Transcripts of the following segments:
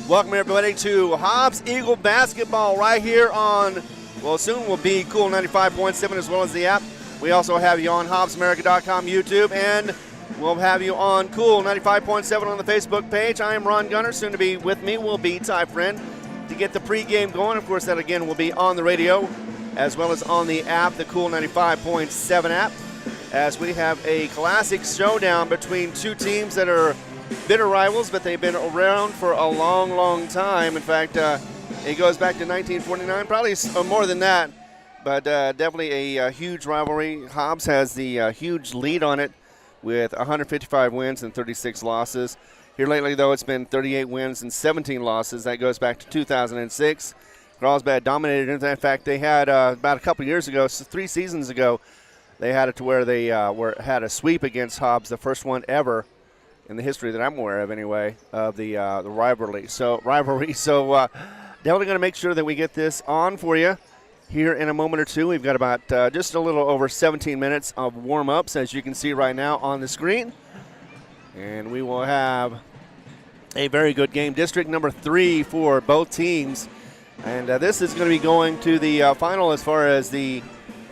Welcome everybody to Hobbs Eagle basketball right here on, well, soon will be Cool 95.7 as well as the app. We also have you on HobbsAmerica.com YouTube, and we'll have you on Cool 95.7 on the Facebook page. I am Ron Gunner. Soon to be with me will be Ty Friend to get the pregame going. Of course, that again will be on the radio as well as on the app, the Cool 95.7 app, as we have a classic showdown between two teams that are bitter rivals, but they've been around for a long, long time. In fact, it goes back to 1949, probably more than that, but definitely a huge rivalry. Hobbs has the huge lead on it with 155 wins and 36 losses. Here lately, though, it's been 38 wins and 17 losses. That goes back to 2006. Carlsbad dominated. In fact, they had about a couple years ago, 3 seasons ago, they had it to where they had a sweep against Hobbs, the first one ever in the history that I'm aware of, anyway, of the rivalry. So definitely going to make sure that we get this on for you here in a moment or two. We've got about just a little over 17 minutes of warm-ups, as you can see right now on the screen. And we will have a very good game. District number 3 for both teams. And this is going to be going to the final as far as the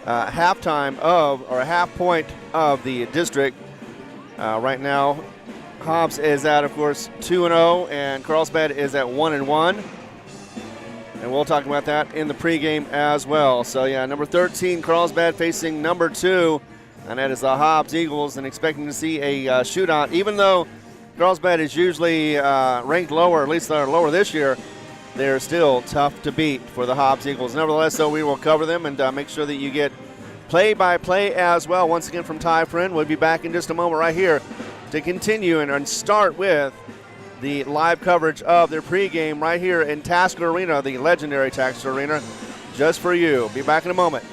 halftime of, or a half point of the district. Right now, Hobbs is at, of course, 2-0, and Carlsbad is at 1-1. And we'll talk about that in the pregame as well. So, yeah, number 13, Carlsbad facing number 2, and that is the Hobbs Eagles, and expecting to see a shootout. Even though Carlsbad is usually ranked lower, at least they're lower this year, they're still tough to beat for the Hobbs Eagles. Nevertheless, so we will cover them and make sure that you get play-by-play as well. Once again from Ty Friend. We'll be back in just a moment right here to continue and start with the live coverage of their pregame right here in Tasker Arena, the legendary Tasker Arena, just for you. Be back in a moment.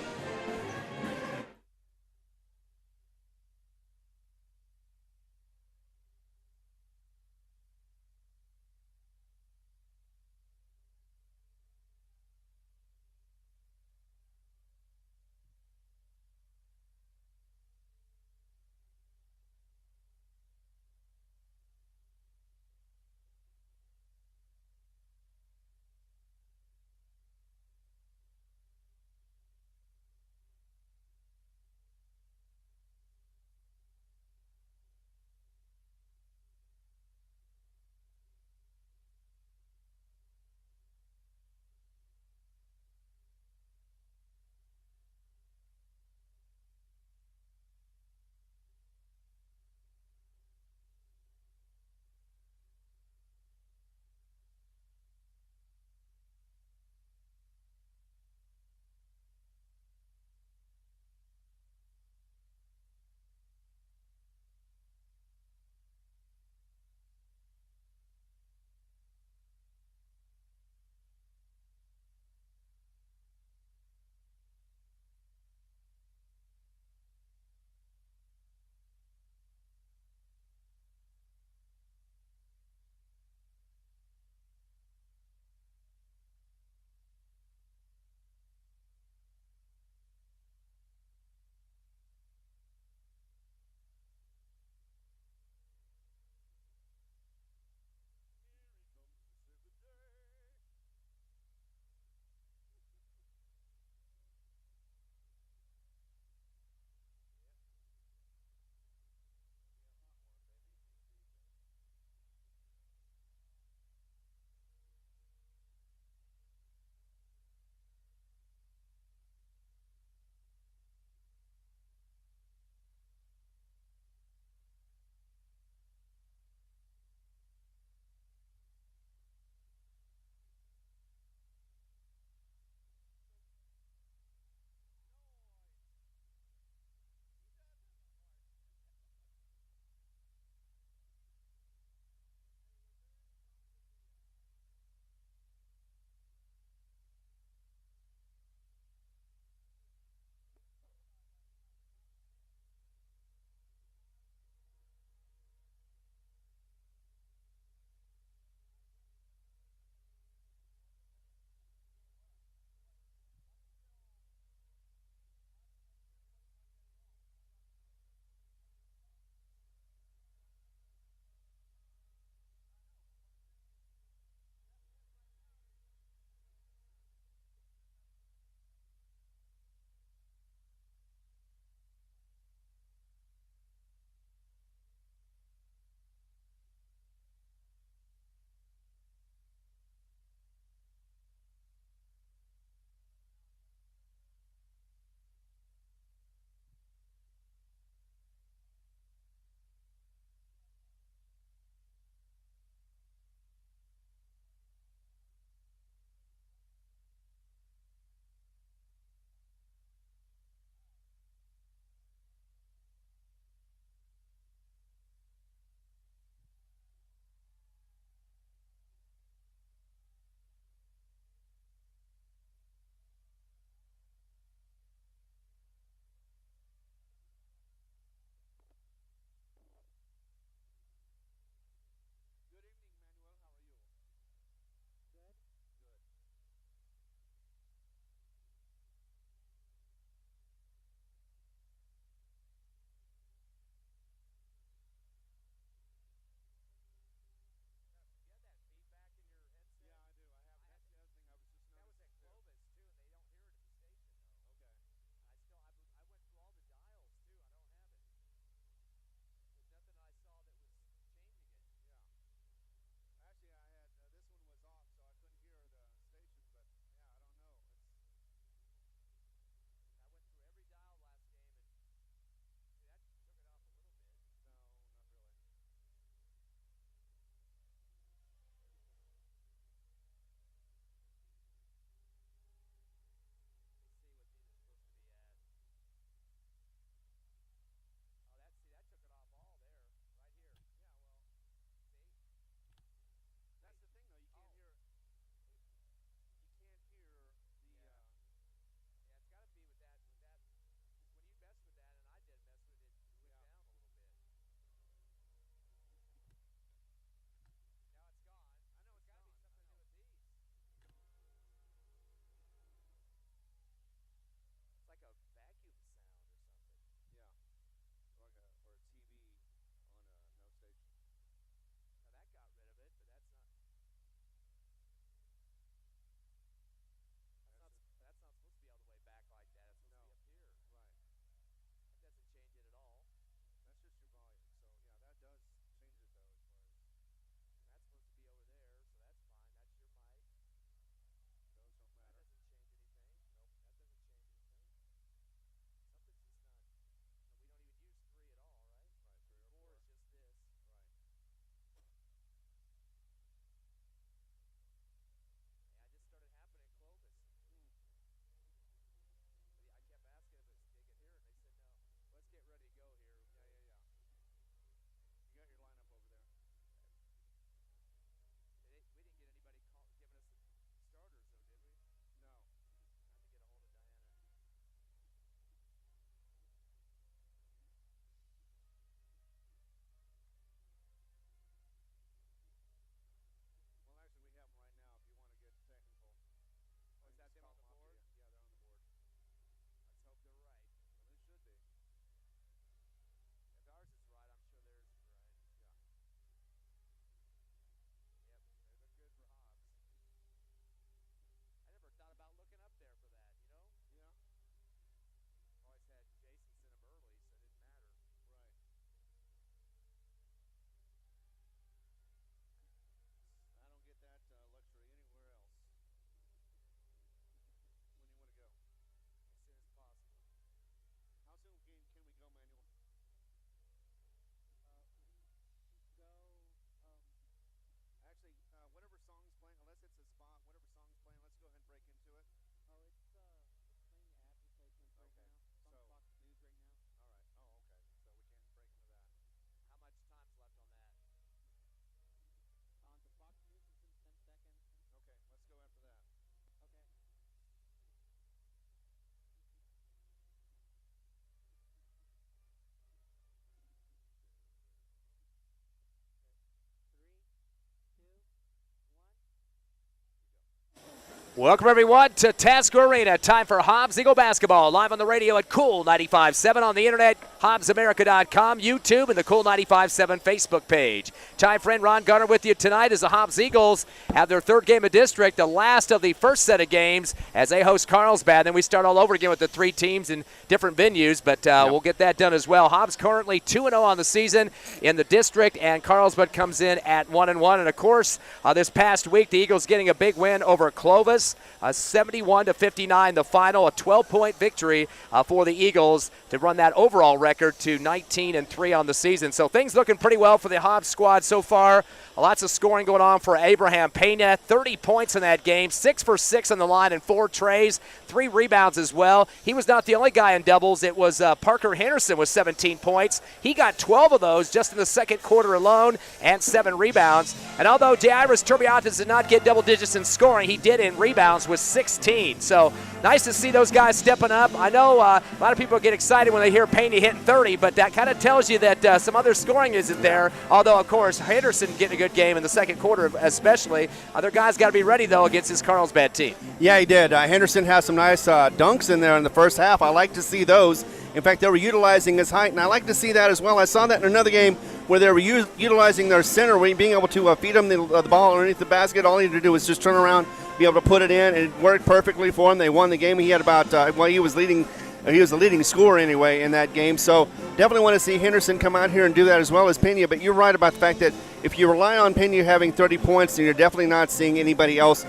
Welcome, everyone, to Tasker Arena. Time for Hobbs Eagle basketball. Live on the radio at Cool 95.7, on the internet, HobbsAmerica.com, YouTube, and the Cool 95.7 Facebook page. Ty friend Ron Garner with you tonight as the Hobbs Eagles have their third game of district, the last of the first set of games as they host Carlsbad. Then we start all over again with the three teams in different venues, but we'll get that done as well. Hobbs currently 2-0 on the season in the district, and Carlsbad comes in at 1-1. And, of course, this past week, the Eagles getting a big win over Clovis. 71-59 the final, a 12-point victory for the Eagles to run that overall record to 19-3 on the season. So things looking pretty well for the Hobbs squad so far. Lots of scoring going on for Abraham Pena. 30 points in that game, 6 for 6 on the line and 4 trays, 3 rebounds as well. He was not the only guy in doubles. It was Parker Henderson with 17 points. He got 12 of those just in the second quarter alone and 7 rebounds. And although Jairus Turbiatas did not get double digits in scoring, he did in rebounds with 16. So nice to see those guys stepping up. I know a lot of people get excited when they hear Pena hitting 30, but that kind of tells you that some other scoring isn't there. Although, of course, Henderson getting a good game in the second quarter especially. Other guys got to be ready, though, against this Carlsbad team. Yeah, he did. Henderson has some nice dunks in there in the first half. I like to see those. In fact, they were utilizing his height, and I like to see that as well. I saw that in another game where they were utilizing their center, being able to feed him the ball underneath the basket. All he had to do was just turn around, be able to put it in, and it worked perfectly for him. They won the game. He had about, he was leading. He was the leading scorer anyway in that game. So definitely want to see Henderson come out here and do that as well as Pena. But you're right about the fact that if you rely on Pena having 30 points, then you're definitely not seeing anybody else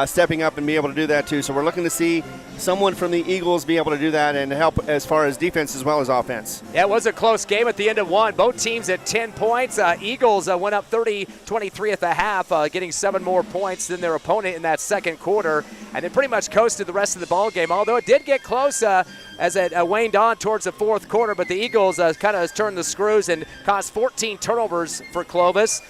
stepping up and be able to do that too. So we're looking to see someone from the Eagles be able to do that and help as far as defense as well as offense. Yeah, it was a close game at the end of one. Both teams at 10 points. Eagles went up 30-23 at the half, getting 7 more points than their opponent in that second quarter, and then pretty much coasted the rest of the ball game. Although it did get close as it waned on towards the fourth quarter, but the Eagles kind of turned the screws and caused 14 turnovers for Clovis.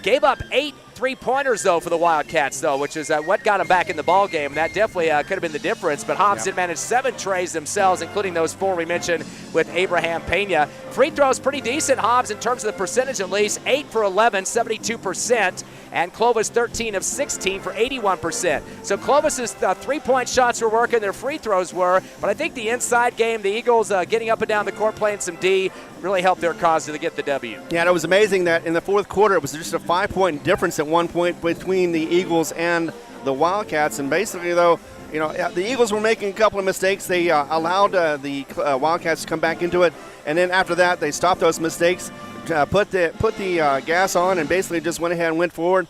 Gave up 8 3-pointers, though, for the Wildcats, though, which is what got them back in the ball game. That definitely could have been the difference. But Hobbs did manage 7 trays themselves, including those 4 we mentioned with Abraham Pena. Free throws pretty decent, Hobbs, in terms of the percentage at least. 8 for 11, 72%. And Clovis 13 of 16 for 81%. So Clovis's 3-point shots were working, their free throws were. But I think the inside game, the Eagles getting up and down the court, playing some D, really helped their cause to get the W. Yeah, and it was amazing that in the fourth quarter it was just a 5-point difference at one point between the Eagles and the Wildcats. And basically, though, you know, the Eagles were making a couple of mistakes. They allowed the Wildcats to come back into it, and then after that, they stopped those mistakes, put the gas on, and basically just went ahead and went forward,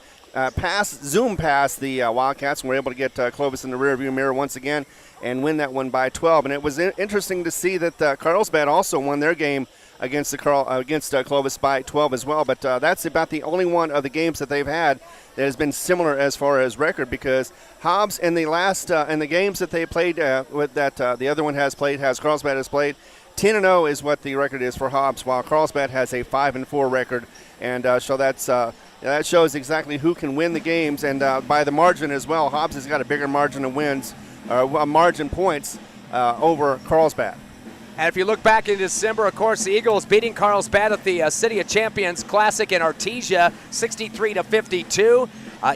zoom past the Wildcats, and were able to get Clovis in the rearview mirror once again and win that one by 12. And it was interesting to see that Carlsbad also won their game against Clovis by 12 as well. But that's about the only one of the games that they've had that has been similar as far as record, because Hobbs in the last in the games that they played the other one Carlsbad has played, 10-0 is what the record is for Hobbs, while Carlsbad has a 5-4 record, and so that shows exactly who can win the games, and by the margin as well. Hobbs has got a bigger margin of wins, margin points over Carlsbad. And if you look back in December, of course, the Eagles beating Carlsbad at the City of Champions Classic in Artesia, 63-52.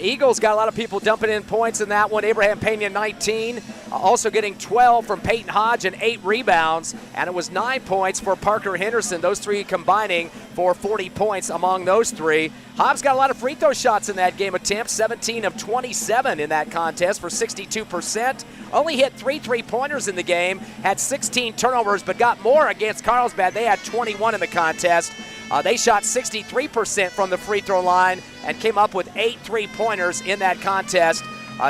Eagles got a lot of people dumping in points in that one. Abraham Pena, 19. Also getting 12 from Peyton Hodge and 8 rebounds. And it was 9 points for Parker Henderson. Those 3 combining for 40 points among those 3. Hobbs got a lot of free throw shots in that game attempt, 17 of 27 in that contest for 62%. Only hit 3 3-pointers in the game, had 16 turnovers, but got more against Carlsbad. They had 21 in the contest. They shot 63% from the free throw line and came up with 8 3-pointers in that contest.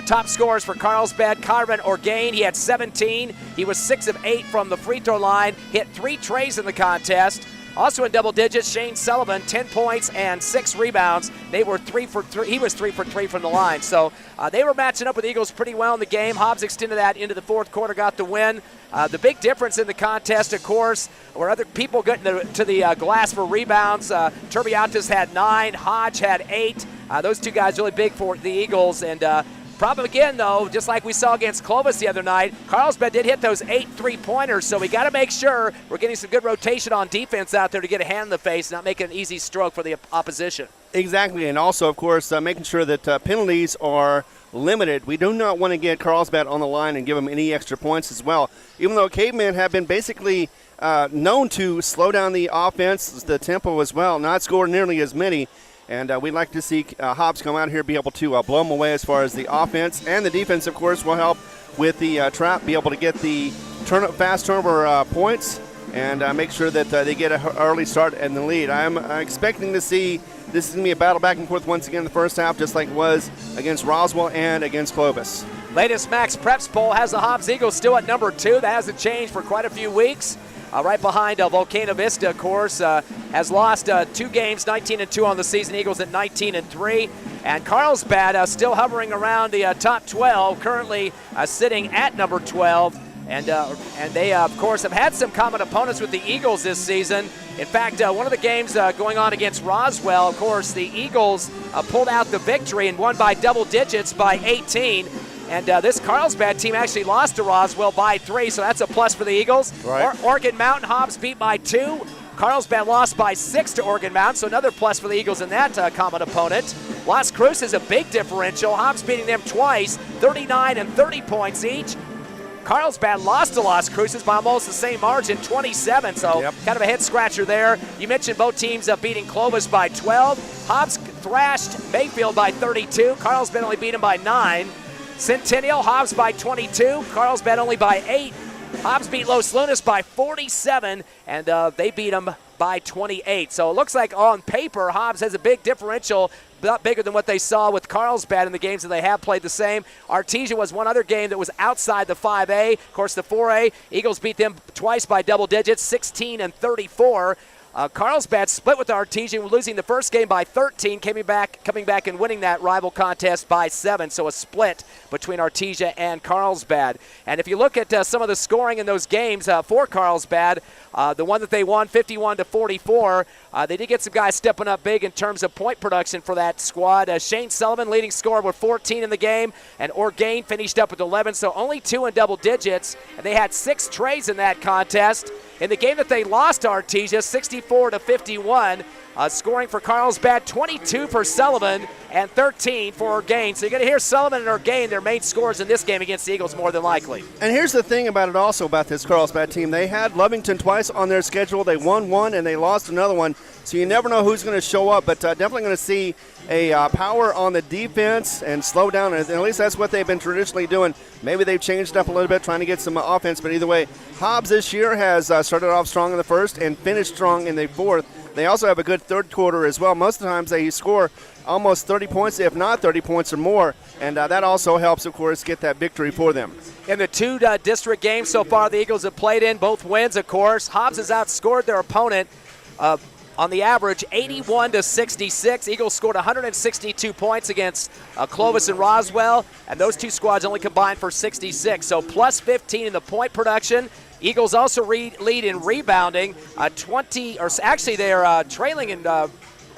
Top scorers for Carlsbad, Carmen Orgain, he had 17. He was 6 of 8 from the free throw line, hit 3 trays in the contest. Also in double digits, Shane Sullivan, 10 points and 6 rebounds. They were 3 for 3. He was 3 for 3 from the line. So they were matching up with the Eagles pretty well in the game. Hobbs extended that into the fourth quarter, got the win. The big difference in the contest, of course, where other people got to the glass for rebounds. Turbiatas had 9, Hodge had 8. Those 2 guys really big for the Eagles. And problem again, though, just like we saw against Clovis the other night, Carlsbad did hit those 8 3-pointers, so we got to make sure we're getting some good rotation on defense out there to get a hand in the face, not make it an easy stroke for the opposition. Exactly, and also, of course, making sure that penalties are limited. We do not want to get Carlsbad on the line and give them any extra points as well. Even though Cavemen have been basically known to slow down the offense, the tempo as well, not score nearly as many. And we'd like to see Hobbs come out here, be able to blow them away as far as the offense. And the defense, of course, will help with the trap, be able to get the fast turnover points and make sure that they get an early start in the lead. I'm expecting to see this is going to be a battle back and forth once again in the first half, just like it was against Roswell and against Clovis. Latest Max Preps poll has the Hobbs Eagles still at number 2. That hasn't changed for quite a few weeks. Right behind Volcano Vista, of course, has lost 2 games, 19-2 on the season. Eagles at 19-3. And Carlsbad still hovering around the top 12, currently sitting at number 12. And they, of course, have had some common opponents with the Eagles this season. In fact, one of the games going on against Roswell, of course, the Eagles pulled out the victory and won by double digits by 18. And this Carlsbad team actually lost to Roswell by 3, so that's a plus for the Eagles. Right. Oregon Mountain Hobbs beat by 2. Carlsbad lost by 6 to Oregon Mountain, so another plus for the Eagles in that common opponent. Las Cruces a big differential. Hobbs beating them twice, 39 and 30 points each. Carlsbad lost to Las Cruces by almost the same margin, 27, so kind of a head-scratcher there. You mentioned both teams beating Clovis by 12. Hobbs thrashed Mayfield by 32. Carlsbad only beat him by 9. Centennial, Hobbs by 22. Carlsbad only by 8. Hobbs beat Los Lunas by 47, and they beat them by 28. So it looks like on paper, Hobbs has a big differential, not bigger than what they saw with Carlsbad in the games that they have played the same. Artesia was one other game that was outside the 5A. Of course, the 4A, Eagles beat them twice by double digits, 16 and 34. Carlsbad split with Artesia, losing the first game by 13, coming back and winning that rival contest by 7. So a split between Artesia and Carlsbad. And if you look at some of the scoring in those games for Carlsbad, the one that they won 51-44, they did get some guys stepping up big in terms of point production for that squad. Shane Sullivan, leading scorer, with 14 in the game, and Orgain finished up with 11, so only 2 in double digits. And they had 6 trays in that contest. In the game that they lost to Artesia, 64-51, scoring for Carlsbad, 22 for Sullivan and 13 for Orgain. So you're going to hear Sullivan and Orgain, their main scorers in this game against the Eagles, more than likely. And here's the thing about it also about this Carlsbad team. They had Lovington twice on their schedule. They won one and they lost another one. So you never know who's going to show up, but definitely going to see a power on the defense and slow down. And at least that's what they've been traditionally doing. Maybe they've changed up a little bit, trying to get some offense, but either way, Hobbs this year has started off strong in the first and finished strong in the fourth. They also have a good third quarter as well. Most of the times they score almost 30 points, if not 30 points or more, and that also helps, of course, get that victory for them. In the 2 district games so far the Eagles have played in, both wins, of course. Hobbs has outscored their opponent on the average 81-66. Eagles scored 162 points against Clovis and Roswell, and those two squads only combined for 66. So plus 15 in the point production. Eagles also lead in rebounding, 20, or actually they're trailing in,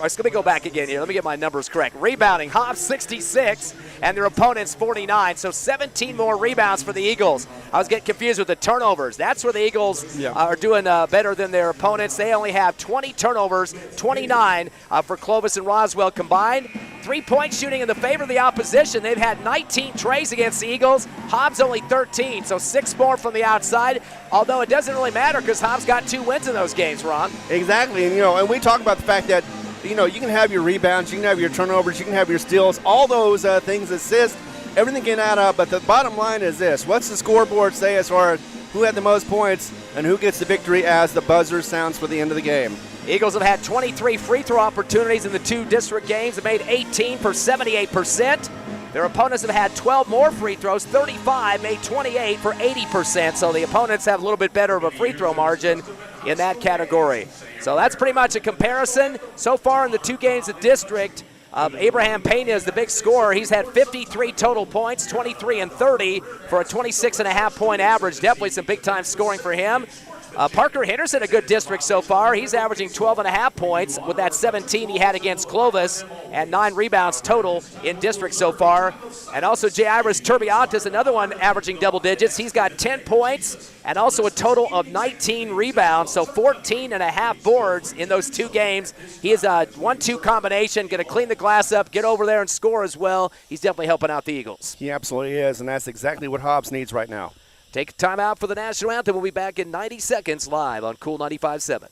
let me go back again here. Let me get my numbers correct. Rebounding, Hobbs 66, and their opponents 49. So 17 more rebounds for the Eagles. I was getting confused with the turnovers. That's where the Eagles are doing better than their opponents. They only have 20 turnovers, 29 for Clovis and Roswell combined. 3-point shooting in the favor of the opposition. They've had 19 trays against the Eagles. Hobbs only 13, so 6 more from the outside. Although it doesn't really matter because Hobbs got 2 wins in those games, Ron. Exactly, and and we talk about the fact that you can have your rebounds, you can have your turnovers, you can have your steals, all those things, assists, everything can add up. But the bottom line is this: what's the scoreboard say as far as who had the most points and who gets the victory as the buzzer sounds for the end of the game? Eagles have had 23 free throw opportunities in the 2 district games. They made 18 for 78%. Their opponents have had 12 more free throws, 35, made 28 for 80%. So the opponents have a little bit better of a free throw margin in that category. So that's pretty much a comparison. So far in the 2 games of district, Abraham Pena is the big scorer. He's had 53 total points, 23 and 30 for a 26.5-point average. Definitely some big-time scoring for him. Parker Henderson, a good district so far. He's averaging 12.5 points with that 17 he had against Clovis and 9 rebounds total in district so far. And also J.Iris Turbiatis, another one averaging double digits. He's got 10 points and also a total of 19 rebounds, so 14.5 boards in those 2 games. He is a 1-2 combination, going to clean the glass up, get over there and score as well. He's definitely helping out the Eagles. He absolutely is, and that's exactly what Hobbs needs right now. Take a time out for the national anthem. We'll be back in 90 seconds live on Cool 95.7.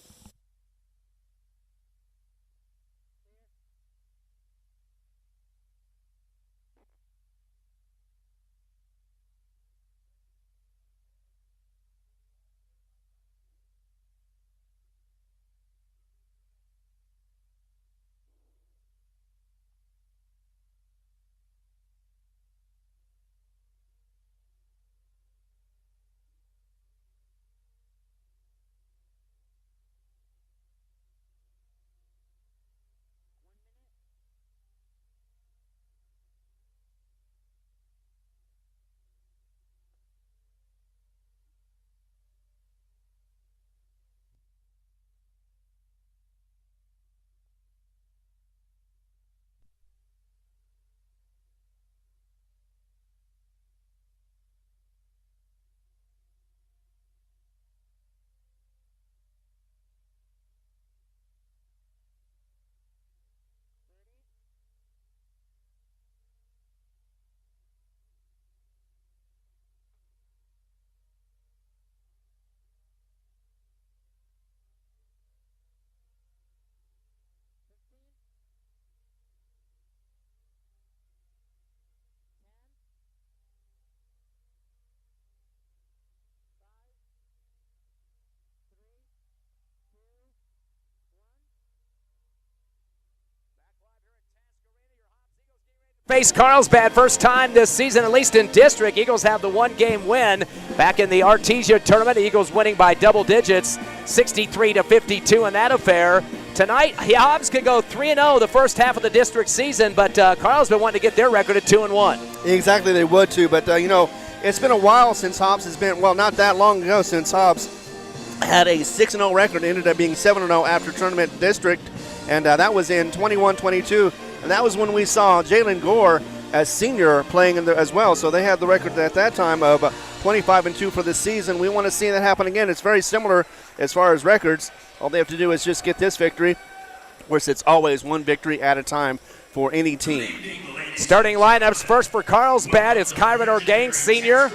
Face Carlsbad first time this season, at least in district. Eagles have the 1-game win back in the Artesia tournament. Eagles winning by double digits, 63-52 in that affair. Tonight, Hobbs could go 3-0 the first half of the district season, but Carlsbad wanted to get their record at 2-1. Exactly, they would too, but it's been a while since Hobbs has been, well, not that long ago since Hobbs had a 6-0 record, ended up being 7-0 after tournament district, and that was in 21-22. And that was when we saw Jalen Gore as senior playing in there as well. So they had the record at that time of 25-2 for the season. We want to see that happen again. It's very similar as far as records. All they have to do is just get this victory. Of course, it's always one victory at a time for any team. Starting lineups first for Carlsbad. It's Kyron Orgain, senior.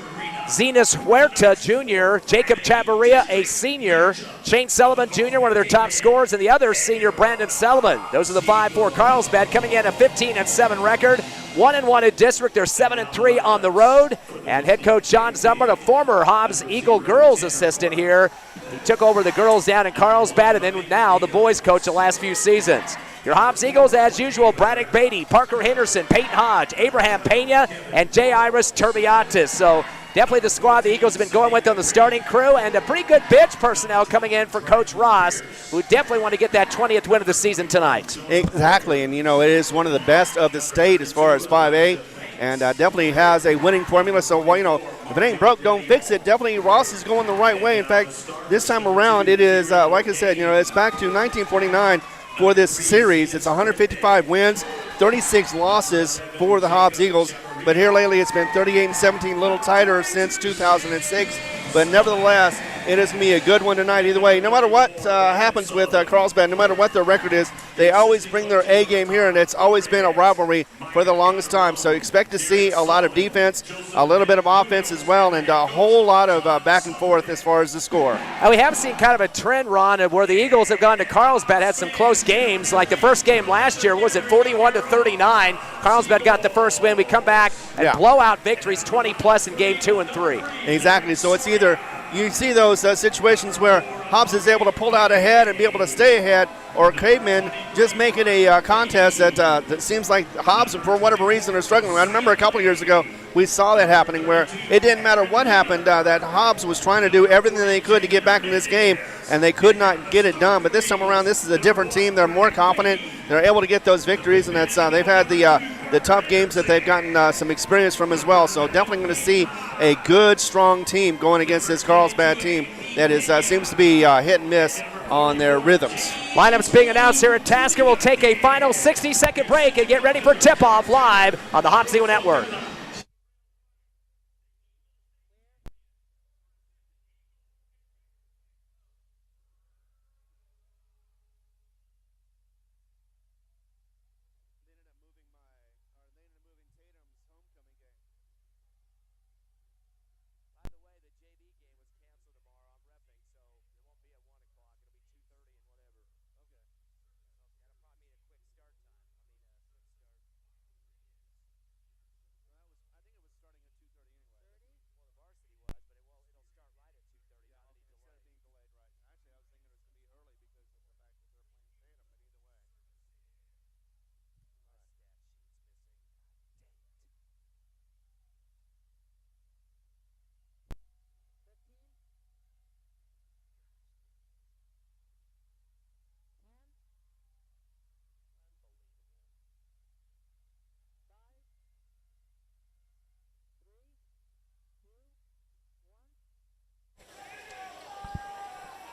Zenas Huerta, junior. Jacob Chavarria, a senior. Shane Sullivan, junior, one of their top scorers, and the other senior, Brandon Sullivan. Those are the 5 for Carlsbad, coming in a 15-7 record. 1-1 in district. They're 7-3 on the road. And head coach John Zummer, a former Hobbs Eagle girls assistant here. He took over the girls down in Carlsbad, and then now the boys coach the last few seasons. Your Hobbs Eagles, as usual, Braddock Beatty, Parker Henderson, Peyton Hodge, Abraham Pena, and J.Iris Turbiatis. So definitely the squad the Eagles have been going with on the starting crew, and a pretty good bench personnel coming in for Coach Ross, who definitely want to get that 20th win of the season tonight. Exactly, and it is one of the best of the state as far as 5A, and definitely has a winning formula. So, if it ain't broke, don't fix it. Definitely Ross is going the right way. In fact, this time around, it is, like I said, it's back to 1949 for this series. It's 155 wins, 36 losses for the Hobbs Eagles. But here lately it's been 38-17, a little tighter since 2006. But nevertheless, it is going to be a good one tonight either way. No matter what happens with Carlsbad, no matter what their record is, they always bring their A game here, and it's always been a rivalry for the longest time. So expect to see a lot of defense, a little bit of offense as well, and a whole lot of back and forth as far as the score. And we have seen kind of a trend, Ron, of where the Eagles have gone to Carlsbad, had some close games. Like the first game last year, was it 41-39? Carlsbad got the first win. We come back and blowout victories, 20-plus in game 2 and 3. Exactly. So it's either you see those situations where Hobbs is able to pull out ahead and be able to stay ahead, or Cavemen just make it a contest that seems like Hobbs, for whatever reason, are struggling. I remember a couple years ago we saw that happening where it didn't matter what happened, that Hobbs was trying to do everything they could to get back in this game, and they could not get it done. But this time around, this is a different team. They're more confident. They're able to get those victories, and that's they've had the tough games that they've gotten some experience from as well. So definitely going to see a good, strong team going against this Carlsbad team that is seems to be hit and miss on their rhythms. Lineups being announced here at Tasker. We'll take a final 60-second break and get ready for tip-off live on the Hobbs Eagle Network.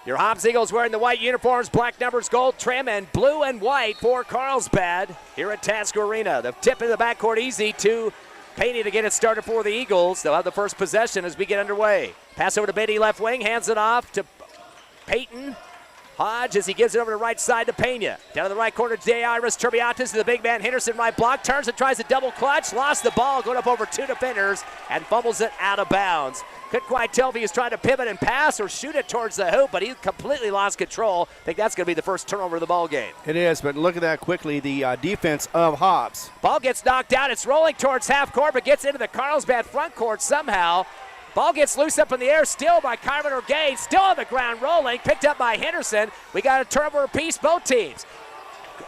Your Hobbs Eagles wearing the white uniforms, black numbers, gold trim, and blue and white for Carlsbad here at Tasker Arena. The tip in the backcourt easy to Payne to get it started for the Eagles. They'll have the first possession as we get underway. Pass over to Beatty, left wing, hands it off to Peyton. Hodge as he gives it over to the right side to Pena. Down to the right corner, Iris Turbiatis to the big man Henderson, right block, turns and tries a double clutch, lost the ball, going up over two defenders, and fumbles it out of bounds. Couldn't quite tell if he was trying to pivot and pass or shoot it towards the hoop, but he completely lost control. I think that's going to be the first turnover of the ball game. It is, but look at that quickly, the defense of Hobbs. Ball gets knocked out. It's rolling towards half court, but gets into the Carlsbad front court somehow. Ball gets loose up in the air, still by Carmen Orgain, still on the ground rolling, picked up by Henderson. We got a turnover apiece, both teams.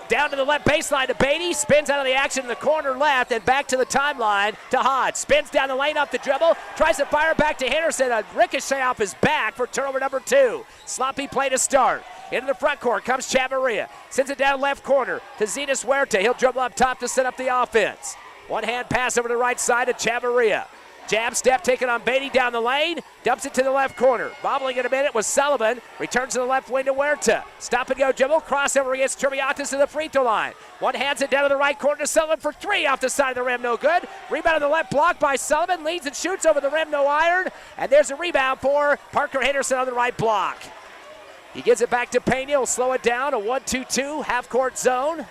Down to the left baseline to Beatty, spins out of the action in the corner left, and back to the timeline to Hodge. Spins down the lane off the dribble, tries to fire back to Henderson, a ricochet off his back for turnover number 2. Sloppy play to start. Into the front court comes Chavarria, sends it down left corner to Zenas Huerta. He'll dribble up top to set up the offense. One hand pass over to the right side to Chavarria. Jab step taken on Beatty down the lane, dumps it to the left corner. Bobbling in a minute was Sullivan, returns to the left wing to Huerta. Stop and go dribble, crossover against Turbiatis to the free throw line. One hands it down to the right corner to Sullivan for 3 off the side of the rim, no good. Rebound on the left block by Sullivan, leads and shoots over the rim, no iron. And there's a rebound for Parker Henderson on the right block. He gives it back to Pena, he'll slow it down, a 1-2-2 half-court zone.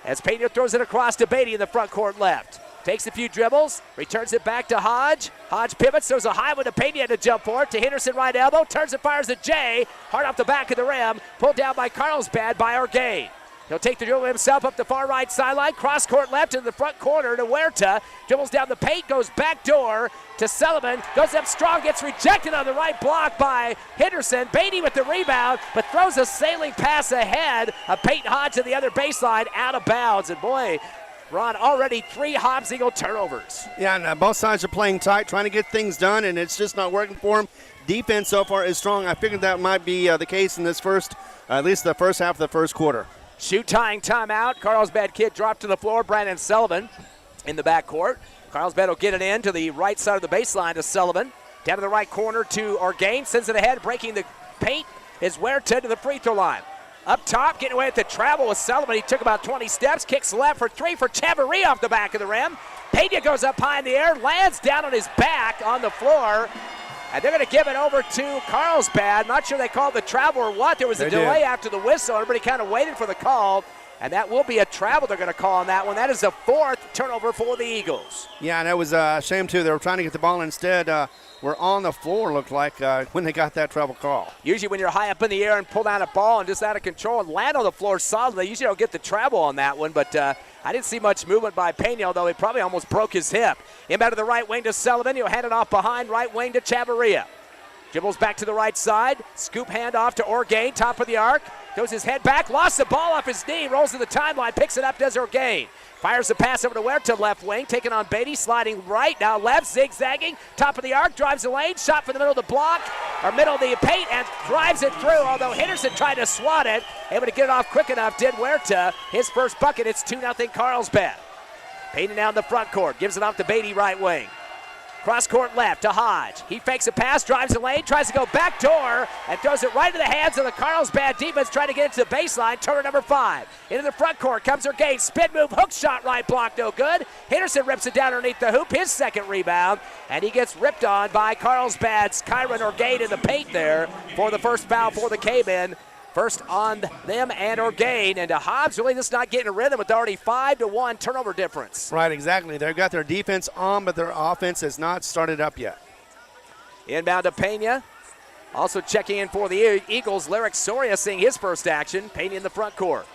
As Pena throws it across to Beatty in the front court left. Takes a few dribbles, returns it back to Hodge. Hodge pivots, throws a high one to Pena to jump for it, to Henderson right elbow, turns and fires to Jay, hard off the back of the rim, pulled down by Carlsbad by Orgain. He'll take the dribble himself up the far right sideline, cross court left in the front corner to Huerta, dribbles down the paint, goes back door to Sullivan, goes up strong, gets rejected on the right block by Henderson. Beatty with the rebound, but throws a sailing pass ahead of Peyton Hodge to the other baseline, out of bounds, and boy, Ron, already 3 Hobbs Eagle turnovers. Yeah, and both sides are playing tight, trying to get things done, and it's just not working for them. Defense so far is strong. I figured that might be the case in this first, at least the first half of the first quarter. Shoot tying timeout. Carlsbad kid dropped to the floor. Brandon Sullivan in the backcourt. Carlsbad will get it in to the right side of the baseline to Sullivan. Down to the right corner to Orgain. Sends it ahead, breaking the paint is Huerta to the free throw line. Up top, getting away at the travel with Sullivan. He took about 20 steps, kicks left for 3 for Chavarria off the back of the rim. Pena goes up high in the air, lands down on his back on the floor. And they're going to give it over to Carlsbad. Not sure they called the travel or what. There was a delay after the whistle. Everybody kind of waited for the call. And that will be a travel they're going to call on that one. That is the 4th turnover for the Eagles. Yeah, and that was a shame, too. They were trying to get the ball instead. Were on the floor, looked like, when they got that travel call. Usually when you're high up in the air and pull down a ball and just out of control and land on the floor solidly, they usually don't get the travel on that one. But I didn't see much movement by Pena, although he probably almost broke his hip. Inbound to the right wing to Sullivan. He'll hand it off behind, right wing to Chavarria. Dribbles back to the right side. Scoop hand off to Orgain, top of the arc. Throws his head back, lost the ball off his knee, rolls to the timeline, picks it up, does Orgain. Fires the pass over to Huerta, left wing, taking on Beatty, sliding right, now left, zigzagging, top of the arc, drives the lane, shot from the middle of the block, or middle of the paint, and drives it through, although Henderson tried to swat it. Able to get it off quick enough, did Huerta. His first bucket, it's 2-0 Carlsbad. Payne down the front court, gives it off to Beatty, right wing. Cross court left to Hodge. He fakes a pass, drives the lane, tries to go back door, and throws it right into the hands of the Carlsbad defense, trying to get it to the baseline. Turner number 5. Into the front court comes Orgain. Spin move, hook shot, right block, no good. Henderson rips it down underneath the hoop, his second rebound, and he gets ripped on by Carlsbad's Kyron Orgain in the paint there for the first foul for the Cavemen. First on them and Orgain, and Hobbs really just not getting a rhythm with already 5-1 turnover difference. Right, exactly. They've got their defense on, but their offense has not started up yet. Inbound to Pena. Also checking in for the Eagles, Lyric Soria seeing his first action. Pena in the front court.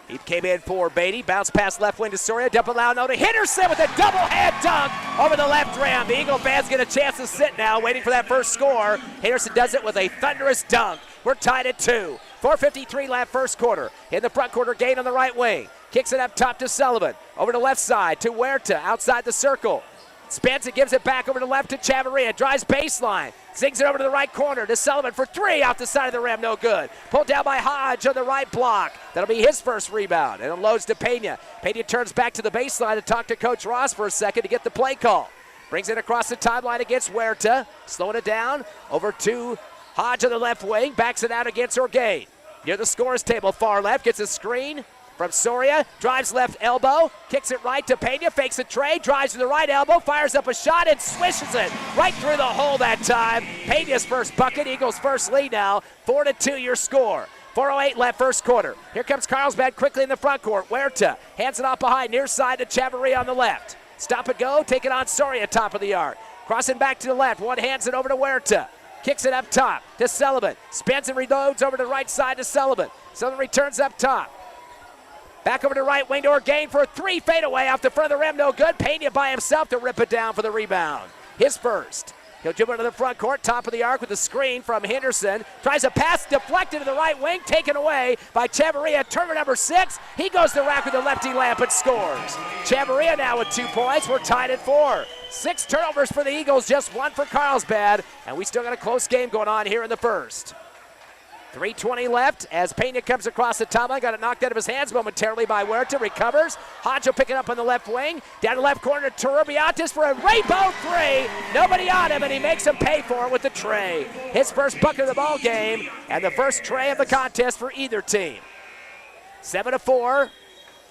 He came in for Beatty, bounce pass left wing to Soria, dump it loud now to Henderson with a double hand dunk over the left rim. The Eagle fans get a chance to sit now, waiting for that first score. Henderson does it with a thunderous dunk. We're tied at 2. 4:53 left first quarter. In the front quarter, Gain on the right wing. Kicks it up top to Sullivan. Over to left side to Huerta, outside the circle. Spins it, gives it back over to left to Chavarria. Drives baseline. Zings it over to the right corner to Sullivan for 3 off the side of the rim. No good. Pulled down by Hodge on the right block. That'll be his first rebound. And it loads to Pena. Pena turns back to the baseline to talk to Coach Ross for a second to get the play call. Brings it across the timeline against Huerta. Slowing it down. Over to Hodge on the left wing. Backs it out against Orgain. Near the scores table, far left. Gets a screen from Soria, drives left elbow, kicks it right to Pena, fakes a tray, drives to the right elbow, fires up a shot and swishes it right through the hole that time. Pena's first bucket, Eagles' first lead now, 4-2 your score. 4:08 left first quarter. Here comes Carlsbad quickly in the front court. Huerta hands it off behind, near side to Chavarria on the left. Stop and go, take it on Soria, top of the arc. Crossing back to the left, one hands it over to Huerta. Kicks it up top to Sullivan. Spins and reloads over to the right side to Sullivan. Sullivan returns up top. Back over to right wing to Orgain for a 3 fadeaway off the front of the rim, no good. Pena by himself to rip it down for the rebound. His first. He'll dribble into the front court, top of the arc with a screen from Henderson. Tries a pass deflected to the right wing, taken away by Chavarria. Turner number 6. He goes to the rack with a lefty lamp and scores. Chavarria now with 2 points. We're tied at 4. 6 turnovers for the Eagles, just 1 for Carlsbad, and we still got a close game going on here in the first. 3:20 left as Pena comes across the timeline. Got it knocked out of his hands momentarily by Huerta. Recovers. Hodge will pick it up on the left wing. Down the left corner to Turbiatis for a rainbow 3. Nobody on him, and he makes him pay for it with the tray. His first bucket of the ball game and the first tray of the contest for either team. 7-4.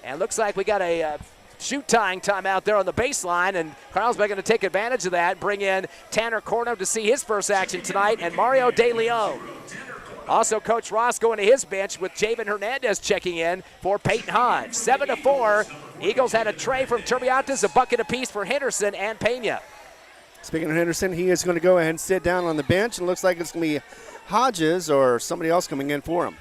And looks like we got a shoot tying time out there on the baseline, and Carlsbad going to take advantage of that and bring in Tanner Cornum to see his first action tonight, and Mario De Leon. Also, Coach Ross going to his bench with Javen Hernandez checking in for Peyton Hodge. 7-4. Eagles had a tray from Turbiatis, a bucket apiece for Henderson and Pena. Speaking of Henderson, he is going to go ahead and sit down on the bench. It looks like it's going to be Hodges or somebody else coming in for him.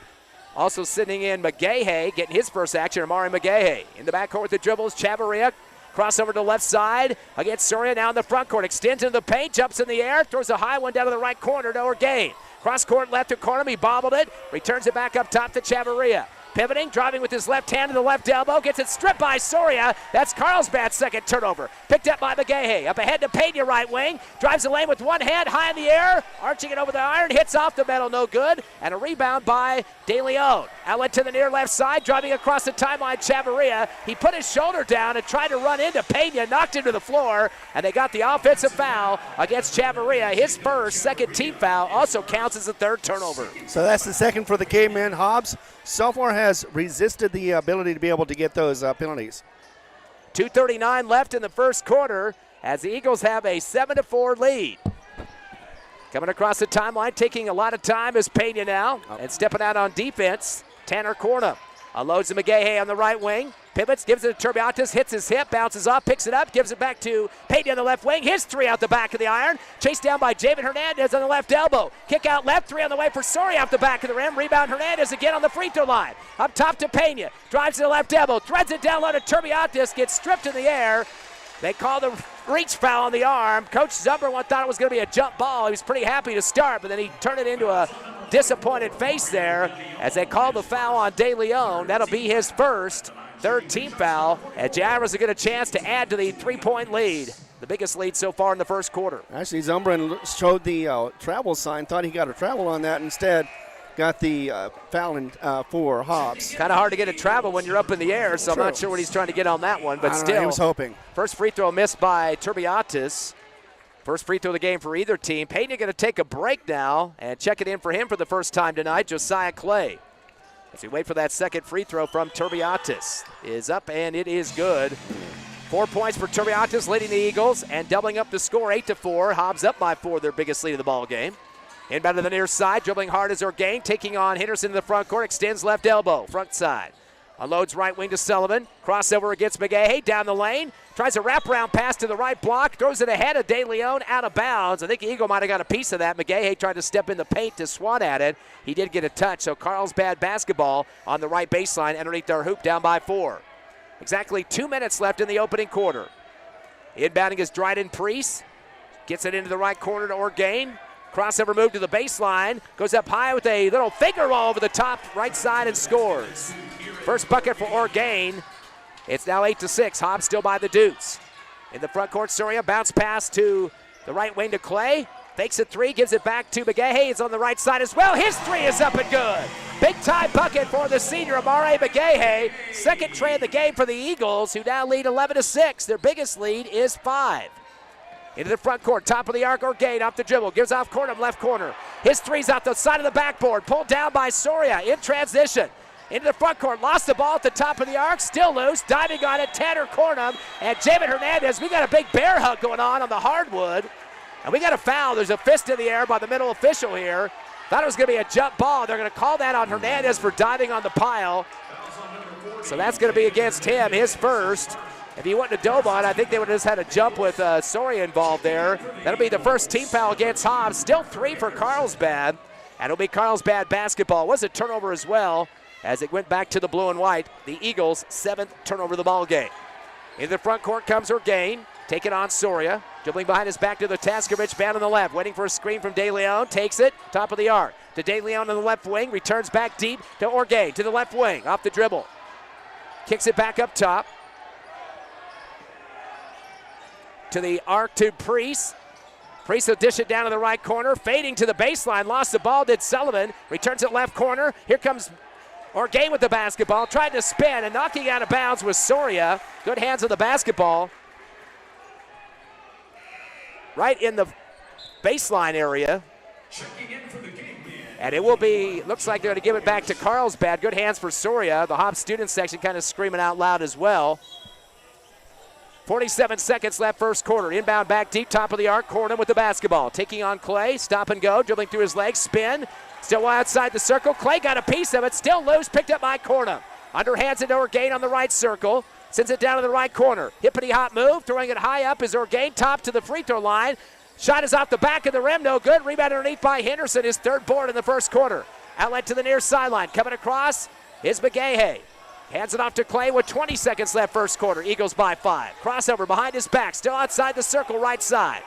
Also sitting in McGahey, getting his first action, Amari McGahey. In the backcourt with the dribbles, Chavarria. Crossover to the left side against Soria, now in the front court. Extends into the paint, jumps in the air, throws a high one down to the right corner to Orgain. Cross court left to Cornum, he bobbled it, returns it back up top to Chavarria. Pivoting, driving with his left hand to the left elbow, gets it stripped by Soria. That's Carlsbad's second turnover. Picked up by McGahey. Up ahead to Pena, right wing. Drives the lane with one hand, high in the air. Arching it over the iron, hits off the metal, no good. And a rebound by De Leon. Outlet to the near left side, driving across the timeline, Chavarria. He put his shoulder down and tried to run into Pena, knocked him to the floor. And they got the offensive foul against Chavarria. His first, second team foul, also counts as a third turnover. So that's the second for the Cavemen. Hobbs so far has resisted the ability to be able to get those penalties. 2:39 left in the first quarter as the Eagles have a 7-4 lead. Coming across the timeline, taking a lot of time is Pena now, and stepping out on defense, Tanner Cornum. Unloads to McGahey on the right wing. Pivots, gives it to Turbiatis, hits his hip, bounces off, picks it up, gives it back to Peyton on the left wing. His three out the back of the iron. Chased down by Javen Hernandez on the left elbow. Kick out left, 3 on the way for Soria off the back of the rim. Rebound Hernandez again on the free throw line. Up top to Pena. Drives to the left elbow, threads it down low to Turbiatis, gets stripped in the air. They call the reach foul on the arm. Coach Zumberwan thought it was going to be a jump ball. He was pretty happy to start, but then he turned it into a disappointed face there as they call the foul on De Leon. That'll be his first, third team foul, and Jaguars will get a chance to add to the 3-point lead. The biggest lead so far in the first quarter. Actually, Zumbrin showed the travel sign, thought he got a travel on that, instead got the foul for Hobbs. Kind of hard to get a travel when you're up in the air, so I'm not sure what he's trying to get on that one, but still. He was hoping. First free throw missed by Turbiatis. First free throw of the game for either team. Payton going to take a break now and check it in for him for the first time tonight, Josiah Clay. As we wait for that second free throw from Turbiatis. Is up and it is good. 4 points for Turbiatis, leading the Eagles and doubling up the score 8-4. Hobbs up by 4, their biggest lead of the ball game. Inbound to the near side, dribbling hard is Orgain, taking on Henderson in the front court, extends left elbow, front side. Unloads right wing to Sullivan, crossover against McGahey, down the lane, tries a wraparound pass to the right block, throws it ahead of De Leon, out of bounds. I think Eagle might have got a piece of that. McGahey tried to step in the paint to swat at it. He did get a touch, so Carlsbad basketball on the right baseline underneath their hoop, down by 4. Exactly 2 minutes left in the opening quarter. Inbounding is Dryden Priest, gets it into the right corner to Orgain. Crossover move to the baseline, goes up high with a little finger roll over the top right side and scores. First bucket for Orgain. It's now 8-6. Hobbs still by the deuce. In the front court, Soria bounce pass to the right wing to Clay. Fakes a 3, gives it back to McGahey. It's on the right side as well. His 3 is up and good. Big time bucket for the senior Amare McGahey. Second tray of the game for the Eagles, who now lead 11-6. Their biggest lead is 5. Into the front court, top of the arc, Orgain off the dribble, gives off Cornum, left corner. His 3's out the side of the backboard, pulled down by Soria in transition. Into the front court, lost the ball at the top of the arc, still loose, diving on it, Tanner Cornum and Jamin Hernandez. We got a big bear hug going on the hardwood. And we got a foul. There's a fist in the air by the middle official here. Thought it was going to be a jump ball. They're going to call that on Hernandez for diving on the pile. So that's going to be against him, his first. If he went to Dobon, I think they would have just had a jump with Soria involved there. That'll be the first team foul against Hobbs. Still 3 for Carlsbad. And it'll be Carlsbad basketball. Was a turnover as well as it went back to the blue and white. The Eagles' 7th turnover of the ball game. In the front court comes Orgain, taking on Soria. Dribbling behind his back to the Taskovich, band on the left. Waiting for a screen from De Leon. Takes it, top of the arc. To De Leon on the left wing. Returns back deep to Orgain, to the left wing. Off the dribble. Kicks it back up top. To the arc to Priest. Priest will dish it down to the right corner. Fading to the baseline. Lost the ball, did Sullivan. Returns it left corner. Here comes Orgain with the basketball. Tried to spin and knocking out of bounds was Soria. Good hands on the basketball. Right in the baseline area. And it will be, looks like they're going to give it back to Carlsbad. Good hands for Soria. The Hobbs student section kind of screaming out loud as well. 47 seconds left first quarter. Inbound back deep, top of the arc. Cornum with the basketball. Taking on Clay. Stop and go. Dribbling through his legs. Spin. Still outside the circle. Clay got a piece of it. Still loose. Picked up by Cornum. Underhands it to Orgain on the right circle. Sends it down to the right corner. Hippity hop move. Throwing it high up is Orgain. Top to the free throw line. Shot is off the back of the rim. No good. Rebound underneath by Henderson. His third board in the first quarter. Outlet to the near sideline. Coming across is McGahey. Hands it off to Clay with 20 seconds left first quarter. Eagles by 5. Crossover behind his back. Still outside the circle right side.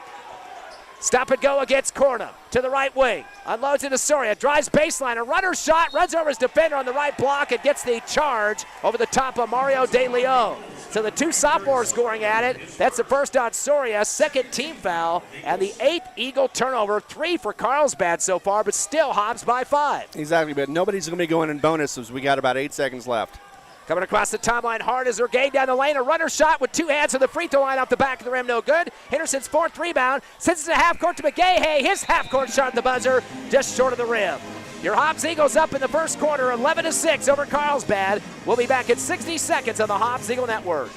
Stop and go against Cornum. To the right wing. Unloads into Soria. Drives baseline. A runner shot. Runs over his defender on the right block and gets the charge over the top of Mario De Leon. So the 2 sophomores scoring at it. That's the first on Soria. Second team foul. And the 8th Eagle turnover. 3 for Carlsbad so far, but still Hobbs by 5. Exactly, but nobody's going to be going in bonuses. We got about 8 seconds left. Coming across the timeline hard is Orgain down the lane. A runner shot with 2 hands to the free throw line off the back of the rim. No good. Henderson's 4th rebound. Sends it to half court to McGahey. His half court shot at the buzzer just short of the rim. Your Hobbs Eagles up in the first quarter, 11-6 over Carlsbad. We'll be back in 60 seconds on the Hobbs Eagle Network.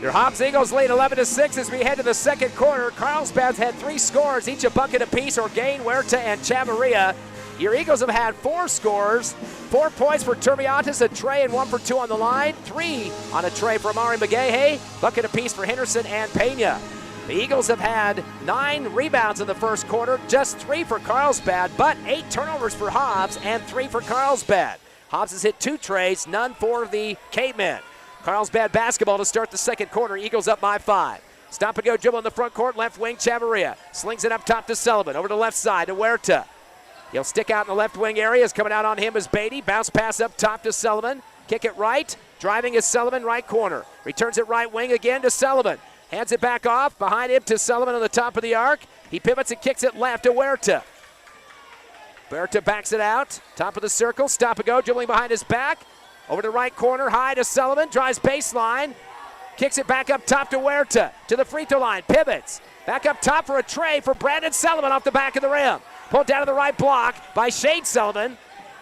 Your Hobbs Eagles lead 11-6 as we head to the second quarter. Carlsbad's had 3 scores, each a bucket apiece, Orgain, Huerta, and Chavarria. Your Eagles have had 4 scores, 4 points for Turbiatis, a tray, and 1 for 2 on the line, 3 on a tray for Amari McGahey, bucket apiece for Henderson and Pena. The Eagles have had 9 rebounds in the first quarter, just 3 for Carlsbad, but 8 turnovers for Hobbs and 3 for Carlsbad. Hobbs has hit 2 trays, none for the Cavemen. Carlsbad basketball to start the second quarter. Eagles up by 5. Stop and go dribble in the front court. Left wing, Chavarria. Slings it up top to Sullivan. Over to left side to Huerta. He'll stick out in the left wing area. Coming out on him is Beatty. Bounce pass up top to Sullivan. Kick it right. Driving is Sullivan, right corner. Returns it right wing again to Sullivan. Hands it back off. Behind him to Sullivan on the top of the arc. He pivots and kicks it left to Huerta. Huerta backs it out. Top of the circle. Stop and go. Dribbling behind his back. Over to right corner, high to Sullivan, drives baseline, kicks it back up top to Huerta, to the free throw line, pivots. Back up top for a tray for Brandon Sullivan off the back of the rim. Pulled down to the right block by Shane Sullivan.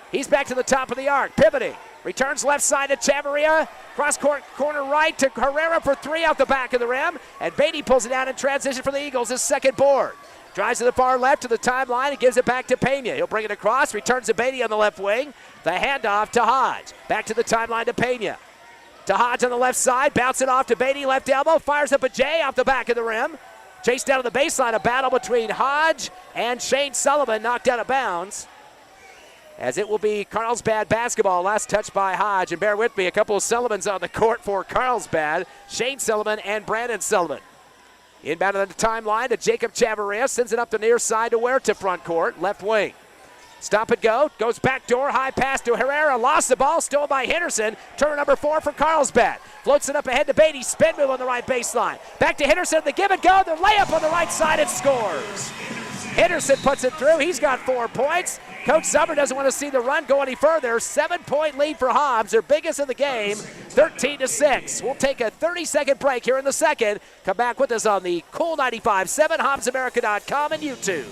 He's back to the top of the arc, pivoting. Returns left side to Chavarria, cross court corner right to Herrera for 3 out the back of the rim. And Beatty pulls it down in transition for the Eagles, his second board. Drives to the far left to the timeline and gives it back to Pena. He'll bring it across, returns to Beatty on the left wing. The handoff to Hodge. Back to the timeline to Pena. To Hodge on the left side, bounce it off to Beatty, left elbow, fires up a J off the back of the rim. Chased down to the baseline, a battle between Hodge and Shane Sullivan, knocked out of bounds. As it will be Carlsbad basketball, last touch by Hodge. And bear with me, a couple of Sullivans on the court for Carlsbad. Shane Sullivan and Brandon Sullivan. Inbound on the timeline to Jacob Chavarria, sends it up the near side to Huerta front court, left wing. Stop and go, goes back door, high pass to Herrera, lost the ball, stolen by Henderson. Turner number 4 for Carlsbad. Floats it up ahead to Beatty, spin move on the right baseline. Back to Henderson, the give and go, the layup on the right side and scores. Henderson puts it through, he's got 4 points. Coach Summer doesn't want to see the run go any further. 7-point lead for Hobbs, their biggest of the game, 13-6. We'll take a 30-second break here in the second. Come back with us on the Cool 95.7, HobbsAmerica.com, and YouTube.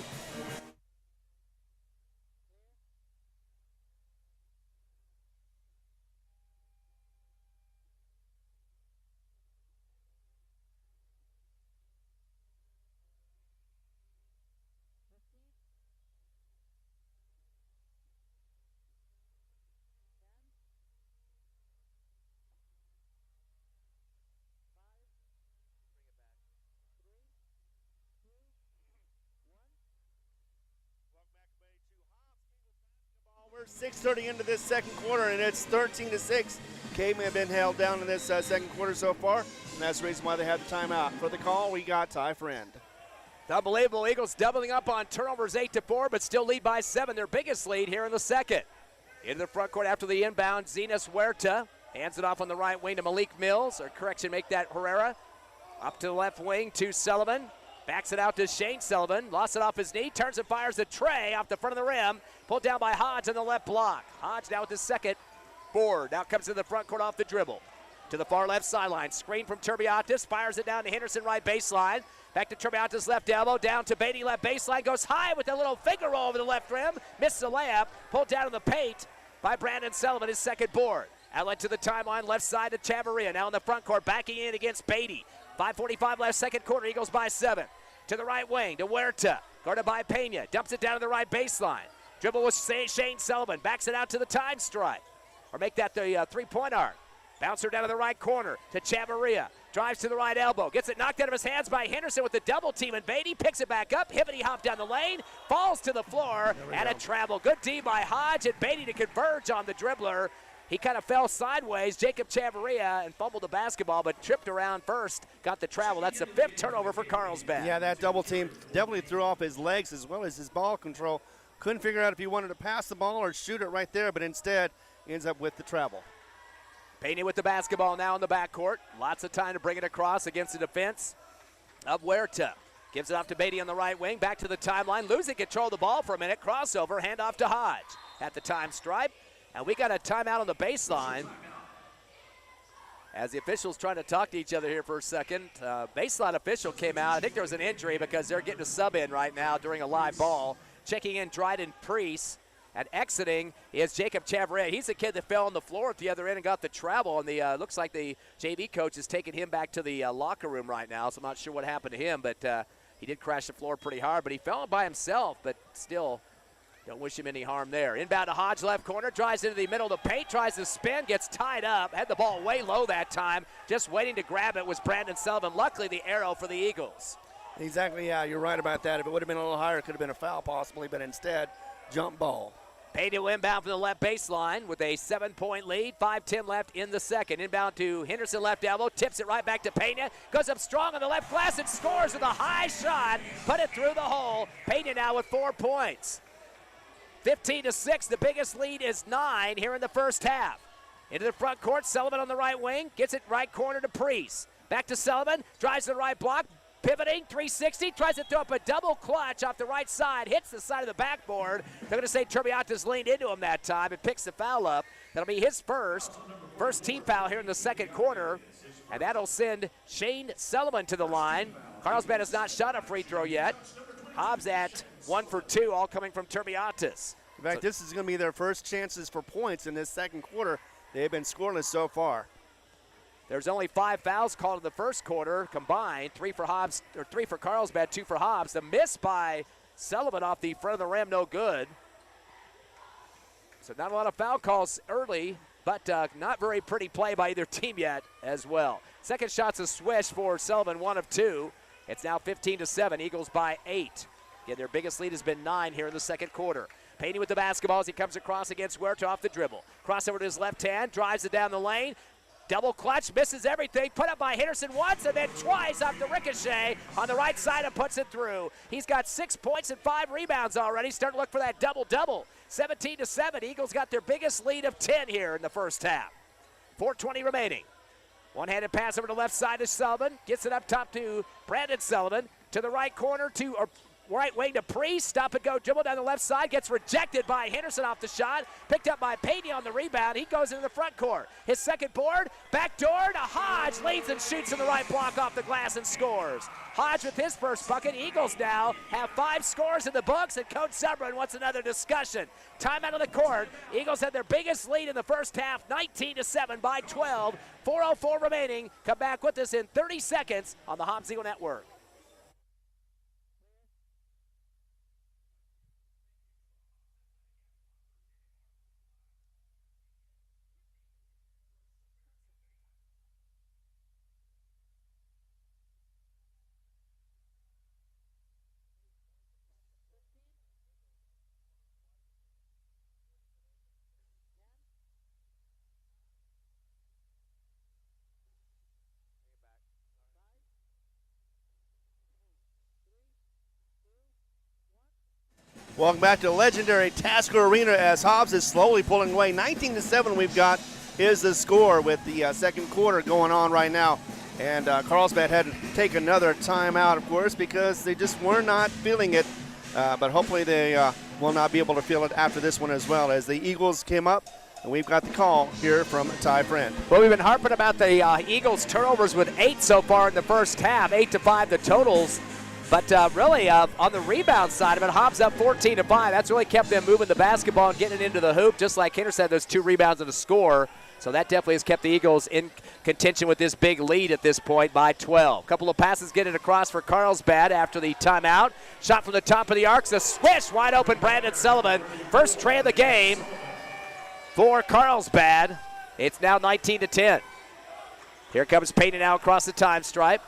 We're 6:30 into this second quarter, and it's 13-6. Cavemen have been held down in this second quarter so far, and that's the reason why they had the timeout. For the call, we got Ty Friend. Unbelievable. Eagles doubling up on turnovers 8-4, but still lead by 7. Their biggest lead here in the second. Into the front court after the inbound, Zenas Huerta hands it off on the right wing to Malik Mills, or correction, make that Herrera. Up to the left wing to Sullivan. Backs it out to Shane Sullivan. Lost it off his knee. Turns and fires a tray off the front of the rim. Pulled down by Hodge on the left block. Hodge now with his second board. Now comes to the front court off the dribble. To the far left sideline. Screen from Turbiatis. Fires it down to Henderson right baseline. Back to Turbiatis left elbow. Down to Beatty left baseline. Goes high with a little finger roll over the left rim. Misses the layup. Pulled down in the paint by Brandon Sullivan, his second board. Outlet to the timeline. Left side to Chavarria. Now in the front court. Backing in against Beatty. 5:45 left second quarter. Eagles by 7. To the right wing, to Huerta. Guarded by Pena. Dumps it down to the right baseline. Dribble with Shane Sullivan. Backs it out to the time stripe. Or make that the three-point arc. Bouncer down to the right corner to Chavarria. Drives to the right elbow. Gets it knocked out of his hands by Henderson with the double team. And Beatty picks it back up. Hibbity hop down the lane. Falls to the floor. And a travel. Good D by Hodge and Beatty to converge on the dribbler. He kind of fell sideways, Jacob Chavarria, and fumbled the basketball, but tripped around first, got the travel. That's the 5th turnover for Carlsbad. Yeah, that double team definitely threw off his legs as well as his ball control. Couldn't figure out if he wanted to pass the ball or shoot it right there, but instead ends up with the travel. Pena with the basketball now in the backcourt. Lots of time to bring it across against the defense of Huerta. Gives it off to Beatty on the right wing, back to the timeline, losing control of the ball for a minute, crossover, handoff to Hodge. At the time stripe. And we got a timeout on the baseline as the officials trying to talk to each other here for a second. Baseline official came out. I think there was an injury because they're getting a sub in right now during a live ball. Checking in Dryden Priest. And exiting is Jacob Chavarria. He's the kid that fell on the floor at the other end and got the travel. And the looks like the JV coach is taking him back to the locker room right now. So I'm not sure what happened to him, but he did crash the floor pretty hard. But he fell by himself, but still don't wish him any harm there. Inbound to Hodge, left corner, drives into the middle of the paint, tries to spin, gets tied up. Had the ball way low that time. Just waiting to grab it was Brandon Sullivan. Luckily, the arrow for the Eagles. Exactly, yeah, you're right about that. If it would have been a little higher, it could have been a foul possibly, but instead, jump ball. Payne inbound from the left baseline with a 7-point lead. 5:10 left in the second. Inbound to Henderson, left elbow. Tips it right back to Pena. Goes up strong on the left glass and scores with a high shot. Put it through the hole. Pena now with 4 points. 15-6. The biggest lead is 9 here in the first half. Into the front court. Sullivan on the right wing. Gets it right corner to Priest. Back to Sullivan. Drives the right block. Pivoting, 360, tries to throw up a double clutch off the right side, hits the side of the backboard. They're going to say Turbiatas leaned into him that time and picks the foul up. That'll be his first team foul here in the second quarter, and that'll send Shane Sullivan to the line. Carlsbad has not shot a free throw yet. Hobbs at 1 for 2, all coming from Turbiatas. In fact, this is going to be their first chances for points in this second quarter. They've been scoreless so far. There's only 5 fouls called in the first quarter combined, 3 for Hobbs, or 3 for Carlsbad, 2 for Hobbs. The miss by Sullivan off the front of the rim, no good. So not a lot of foul calls early, but not very pretty play by either team yet as well. Second shot's a swish for Sullivan, 1 of 2. It's now 15-7, Eagles by 8. Again, their biggest lead has been 9 here in the second quarter. Payne with the basketball as he comes across against Huerta off the dribble. Crossover to his left hand, drives it down the lane. Double clutch, misses everything. Put up by Henderson once and then twice off the ricochet on the right side and puts it through. He's got 6 points and 5 rebounds already. Starting to look for that double-double. 17-7. Eagles got their biggest lead of 10 here in the first half. 4:20 remaining. One-handed pass over to the left side to Sullivan. Gets it up top to Brandon Sullivan. To the right corner to right wing to Priest. Stop and go dribble down the left side. Gets rejected by Henderson off the shot. Picked up by Payne on the rebound. He goes into the front court. His second board. Back door to Hodge. Leads and shoots in the right block off the glass and scores. Hodge with his first bucket. Eagles now have 5 scores in the books, and Coach Subrin wants another discussion. Timeout on the court. Eagles had their biggest lead in the first half, 19-7 by 12. 4:04 remaining. Come back with us in 30 seconds on the Hobbs Eagle Network. Welcome back to the legendary Tasker Arena as Hobbs is slowly pulling away. 19-7 we've got is the score with the second quarter going on right now. And Carlsbad had to take another timeout, of course, because they just were not feeling it. But hopefully they will not be able to feel it after this one as well, as the Eagles came up. And we've got the call here from Ty Friend. Well, we've been harping about the Eagles' turnovers with 8 so far in the first half, 8-5 the totals. But really, on the rebound side of it, Hobbs up 14-5. That's really kept them moving the basketball and getting it into the hoop. Just like Henderson said, there's 2 rebounds and a score. So that definitely has kept the Eagles in contention with this big lead at this point by 12. Couple of passes get it across for Carlsbad after the timeout. Shot from the top of the arc, a swish, wide open Brandon Sullivan. First tray of the game for Carlsbad. It's now 19-10. Here comes Payne now across the time stripe.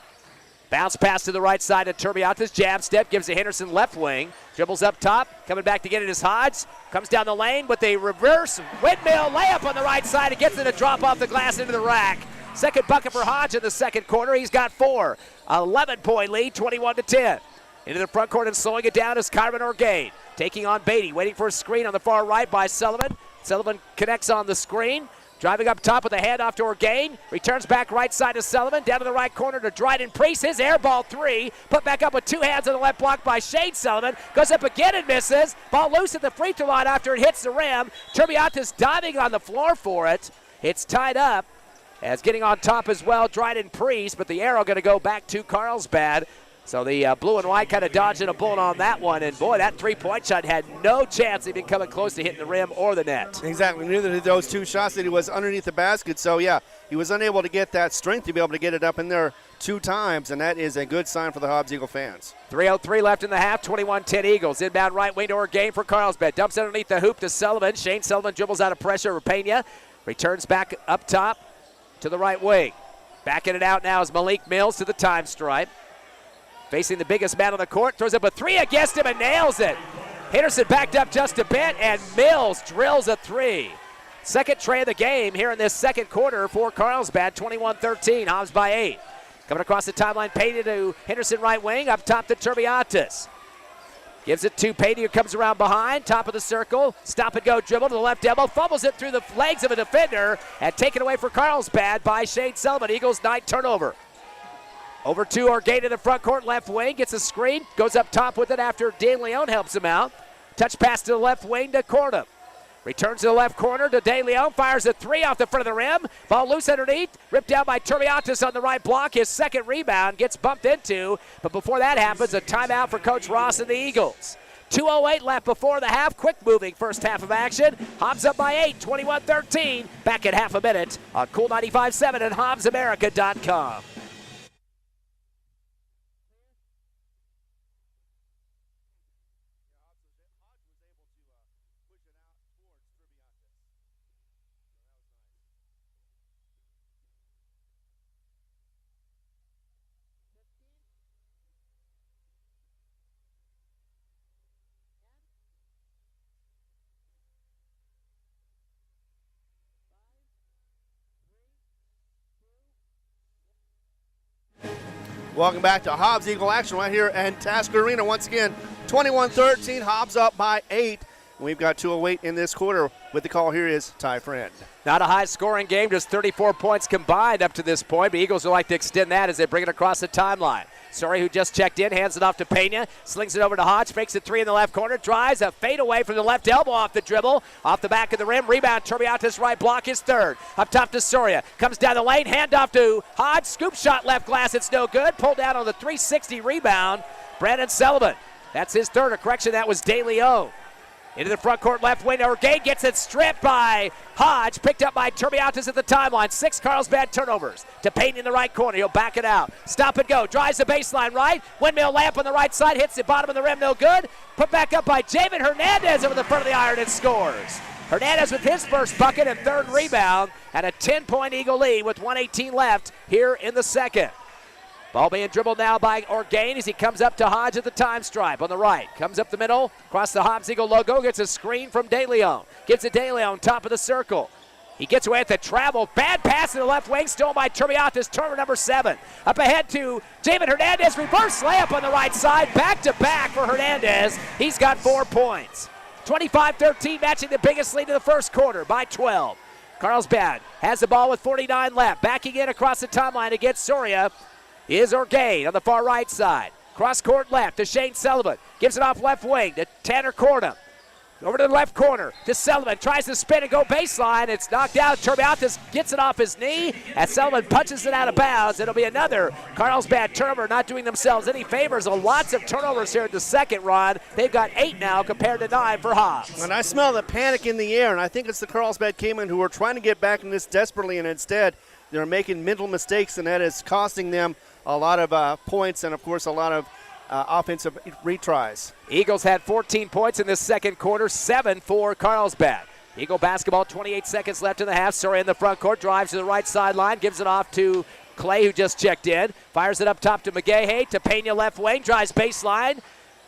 Bounce pass to the right side of Turbiatas. Jab step gives to Henderson left wing. Dribbles up top. Coming back to get it is Hodge. Comes down the lane with a reverse windmill layup on the right side. It gets it to drop off the glass into the rack. Second bucket for Hodge in the second quarter. He's got 4. 11-point lead, 21-10. Into the front court and slowing it down is Cavemen Orgain. Taking on Beatty. Waiting for a screen on the far right by Sullivan. Sullivan connects on the screen. Driving up top with a handoff to Orgain. Returns back right side to Sullivan. Down to the right corner to Dryden Priest. His air ball 3. Put back up with 2 hands on the left block by Shane Sullivan. Goes up again and misses. Ball loose at the free throw line after it hits the rim. Turbiatas diving on the floor for it. It's tied up. As getting on top as well, Dryden Priest. But the arrow going to go back to Carlsbad. So the blue and white kind of dodging a bullet on that one. And, boy, that three-point shot had no chance of even coming close to hitting the rim or the net. Exactly. Neither did those two shots that he was underneath the basket. So, yeah, he was unable to get that strength to be able to get it up in there 2 times, and that is a good sign for the Hobbs Eagle fans. 3:03 left in the half, 21-10 Eagles. Inbound right wing to Orgain for Carlsbad. Dumps underneath the hoop to Sullivan. Shane Sullivan dribbles out of pressure over Pena. Returns back up top to the right wing. Backing it out now is Malik Mills to the time stripe. Facing the biggest man on the court, throws up a 3 against him and nails it. Henderson backed up just a bit, and Mills drills a 3. Second tray of the game here in this second quarter for Carlsbad, 21-13, Hobbs by 8. Coming across the timeline, Payne to Henderson right wing, up top to Turbiatis. Gives it to Payne, who comes around behind, top of the circle, stop and go dribble to the left elbow, fumbles it through the legs of a defender, and taken away for Carlsbad by Shane Sullivan. Eagles 9 turnover. Over to Orgain in the front court, left wing, gets a screen, goes up top with it after De Leon helps him out. Touch pass to the left wing to Cornum. Returns to the left corner to De Leon, fires a 3 off the front of the rim. Ball loose underneath, ripped down by Turbiatis on the right block. His second rebound gets bumped into, but before that happens, a timeout for Coach Ross and the Eagles. 2:08 left before the half. Quick moving first half of action. Hobbs up by 8, 21-13. Back in half a minute on Cool 95.7 and HobbsAmerica.com. Welcome back to Hobbs Eagle action right here at Tasker Arena. Once again, 21-13, Hobbs up by 8. We've got 2:08 in this quarter. With the call here is Ty Friend. Not a high-scoring game, just 34 points combined up to this point. But Eagles would like to extend that as they bring it across the timeline. Sorry, who just checked in, hands it off to Pena, slings it over to Hodge, fakes a 3 in the left corner, drives a fade away from the left elbow off the dribble, off the back of the rim, rebound, Turbiatis right block is third. Up top to Soria, comes down the lane, handoff to Hodge, scoop shot left glass, it's no good, pulled down on the 360 rebound, Brandon Sullivan. That's his third, a correction, that was De Leon. Into the front court left wing, Orgain gets it stripped by Hodge, picked up by Turbiatis at the timeline. 6 Carlsbad turnovers to Payne in the right corner. He'll back it out. Stop and go, drives the baseline right. Windmill layup on the right side, hits the bottom of the rim, no good. Put back up by Jamin Hernandez over the front of the iron and scores. Hernandez with his first bucket and third rebound, and a 10-point Eagle lead with 1:18 left here in the second. Ball being dribbled now by Orgain as he comes up to Hodge at the time stripe on the right. Comes up the middle, across the Hobbs Eagle logo, gets a screen from De Leon. Gives it De Leon, top of the circle. He gets away at the travel. Bad pass to the left wing, stolen by Turbiatis, turnover number 7. Up ahead to Jamin Hernandez, reverse layup on the right side. Back to back for Hernandez. He's got 4 points. 25-13, matching the biggest lead of the first quarter by 12. Carlsbad has the ball with 49 left. Backing in across the timeline against Soria is Orgain on the far right side. Cross court left to Shane Sullivan. Gives it off left wing to Tanner Cornum. Over to the left corner to Sullivan. Tries to spin and go baseline. It's knocked out. Turbiatis gets it off his knee as Sullivan punches it out of bounds. It'll be another Carlsbad turnover, not doing themselves any favors. Lots of turnovers here in the second run. They've got 8 now compared to 9 for Hobbs. And I smell the panic in the air, and I think it's the Carlsbad Cavemen who are trying to get back in this desperately, and instead they're making mental mistakes, and that is costing them a lot of points and, of course, a lot of offensive retries. Eagles had 14 points in this second quarter, 7 for Carlsbad. Eagle basketball, 28 seconds left in the half. Soria in the front court, drives to the right sideline, gives it off to Clay, who just checked in. Fires it up top to McGahey, to Pena left wing, drives baseline,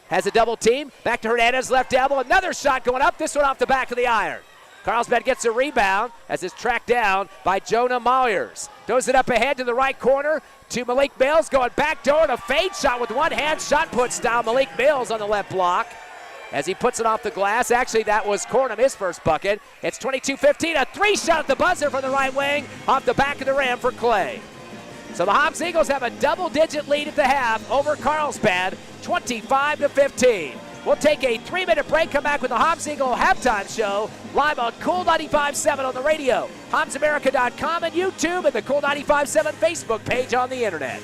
has a double team. Back to Hernandez, left elbow, another shot going up, this one off the back of the iron. Carlsbad gets a rebound as it's tracked down by Jonah Myers. Throws it up ahead to the right corner to Malik Mills, going back door and a fade shot with one hand, shot puts down Malik Mills on the left block as he puts it off the glass. Actually, that was Cornum, his first bucket. It's 22-15, a 3 shot at the buzzer from the right wing off the back of the rim for Clay. So the Hobbs Eagles have a double-digit lead at the half over Carlsbad, 25-15. We'll take a 3-minute break, come back with the Hobbs Eagle halftime show, live on Cool 95.7 on the radio, HobbsAmerica.com and YouTube, and the Cool 95.7 Facebook page on the internet.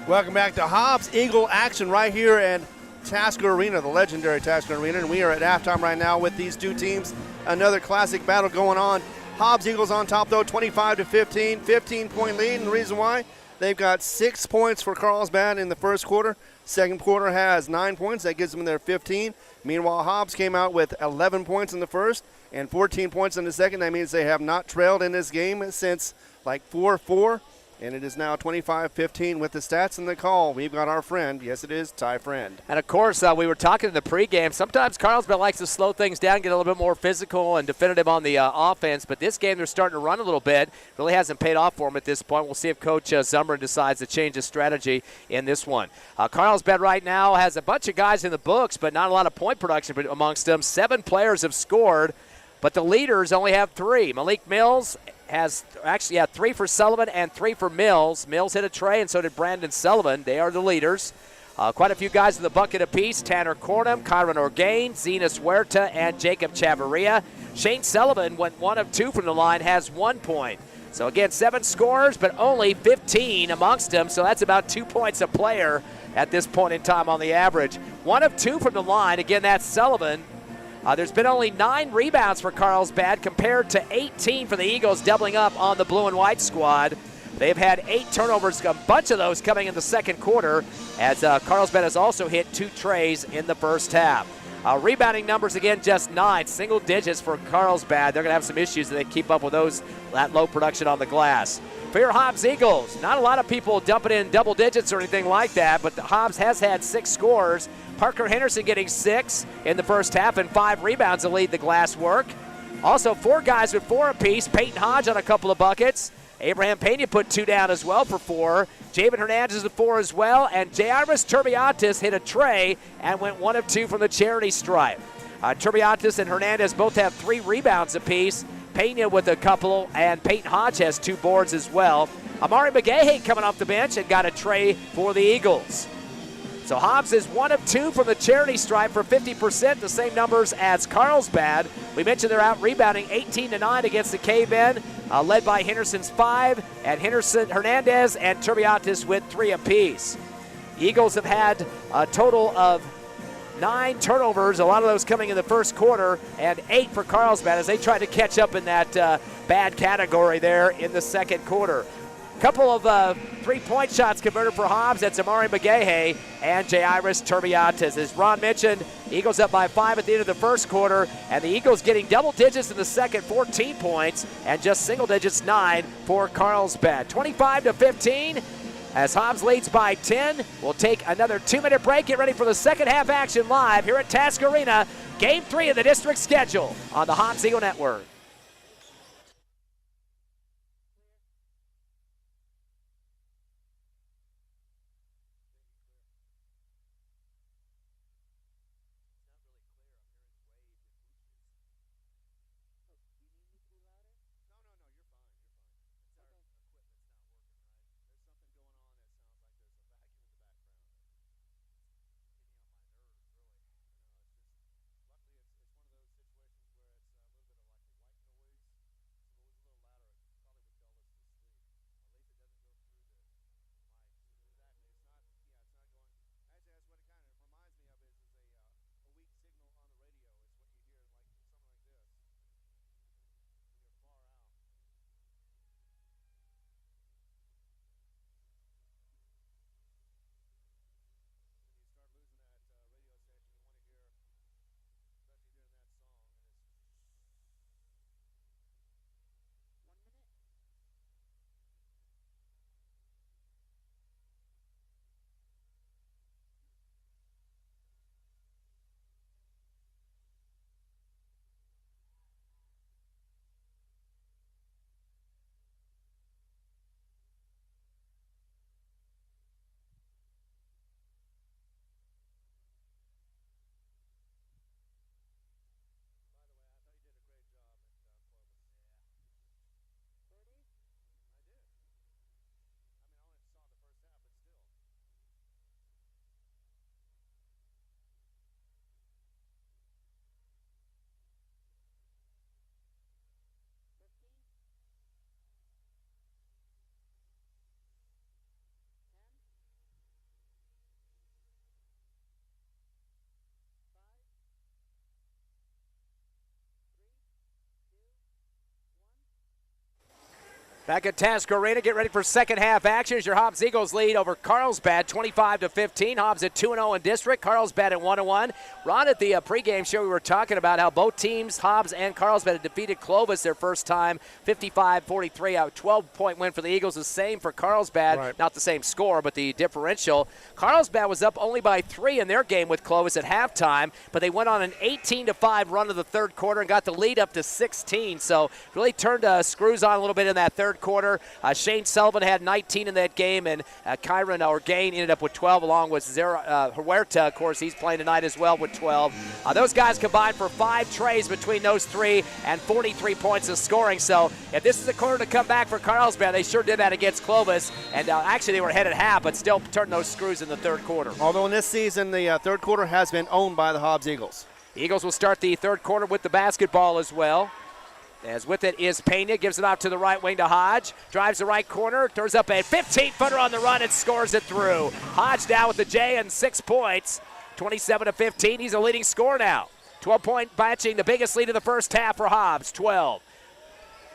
Welcome back to Hobbs Eagle action right here at Tasker Arena, the legendary Tasker Arena, and we are at halftime right now with these two teams. Another classic battle going on. Hobbs Eagles on top though, 25-15, 15-point lead, and the reason why, they've got 6 points for Carlsbad in the first quarter. Second quarter has 9 points, that gives them their 15. Meanwhile, Hobbs came out with 11 points in the first and 14 points in the second. That means they have not trailed in this game since like 4-4. And it is now 25-15 with the stats and the call. We've got our friend. Yes, it is Ty Friend. And, of course, we were talking in the pregame. Sometimes Carlsbad likes to slow things down, get a little bit more physical and definitive on the offense. But this game, they're starting to run a little bit. Really hasn't paid off for them at this point. We'll see if Coach Zummer decides to change his strategy in this one. Carlsbad right now has a bunch of guys in the books, but not a lot of point production amongst them. 7 players have scored, but the leaders only have 3. Malik Mills has actually had 3 for Sullivan and 3 for Mills. Mills hit a tray, and so did Brandon Sullivan. They are the leaders. Quite a few guys in the bucket apiece. Tanner Cornum, Kyron Orgain, Zenas Huerta, and Jacob Chavarria. Shane Sullivan went 1 of 2 from the line, has 1 point. So again, 7 scores, but only 15 amongst them, so that's about 2 points a player at this point in time on the average. 1 of 2 from the line. Again, that's Sullivan. There's been only 9 rebounds for Carlsbad compared to 18 for the Eagles, doubling up on the blue and white squad. They've had 8 turnovers, a bunch of those coming in the second quarter, as Carlsbad has also hit 2 trays in the first half. Rebounding numbers, again, just 9, single digits for Carlsbad. They're going to have some issues if they keep up with that low production on the glass. For your Hobbs Eagles, not a lot of people dumping in double digits or anything like that, but the Hobbs has had 6 scores. Parker Henderson getting 6 in the first half and 5 rebounds to lead the glass work. Also, 4 guys with 4 apiece. Peyton Hodge on a couple of buckets. Abraham Pena put 2 down as well for 4. Javen Hernandez with 4 as well. And Jairis Turbiatis hit a tray and went 1 of 2 from the charity stripe. Turbiatis and Hernandez both have 3 rebounds apiece. Pena with a couple, and Peyton Hodge has 2 boards as well. Amari McGahey coming off the bench and got a tray for the Eagles. So Hobbs is 1 of 2 from the charity stripe for 50%, the same numbers as Carlsbad. We mentioned they're out rebounding 18-9 against the Cavemen, led by Henderson's 5, and Hernandez and Turbiatis with 3 apiece. Eagles have had a total of 9 turnovers, a lot of those coming in the first quarter, and 8 for Carlsbad as they try to catch up in that bad category there in the second quarter. Couple of 3-point shots converted for Hobbs. That's Amari McGahey and Jairis Turbiatis. As Ron mentioned, Eagles up by 5 at the end of the first quarter, and the Eagles getting double digits in the second, 14 points, and just single digits, 9 for Carlsbad. 25-15 as Hobbs leads by 10. We'll take another 2-minute break. Get ready for the second half action live here at Tasker Arena. Game 3 of the district schedule on the Hobbs Eagle Network. Back at Tasker Arena, get ready for second half action as your Hobbs Eagles lead over Carlsbad 25-15. Hobbs at 2-0 in district, Carlsbad at 1-1. Ron, at the pregame show, we were talking about how both teams, Hobbs and Carlsbad, had defeated Clovis their first time, 55-43. A 12-point win for the Eagles, the same for Carlsbad. Right. Not the same score, but the differential. Carlsbad was up only by 3 in their game with Clovis at halftime, but they went on an 18-5 run of the third quarter and got the lead up to 16. So really turned screws on a little bit in that third quarter. Shane Sullivan had 19 in that game, and Kyron Orgain ended up with 12, along with Huerta. Of course, he's playing tonight as well with 12. Those guys combined for 5 trays between those three and 43 points of scoring. So if this is a quarter to come back for Carlsbad, they sure did that against Clovis. And actually, they were ahead at half, but still turned those screws in the third quarter. Although in this season, the third quarter has been owned by the Hobbs Eagles. The Eagles will start the third quarter with the basketball as well. As with it is Pena, gives it off to the right wing to Hodge. Drives the right corner, throws up a 15-footer on the run and scores it through. Hodge down with the J and 6 points, 27-15. He's a leading scorer now. 12-point matching the biggest lead of the first half for Hobbs, 12.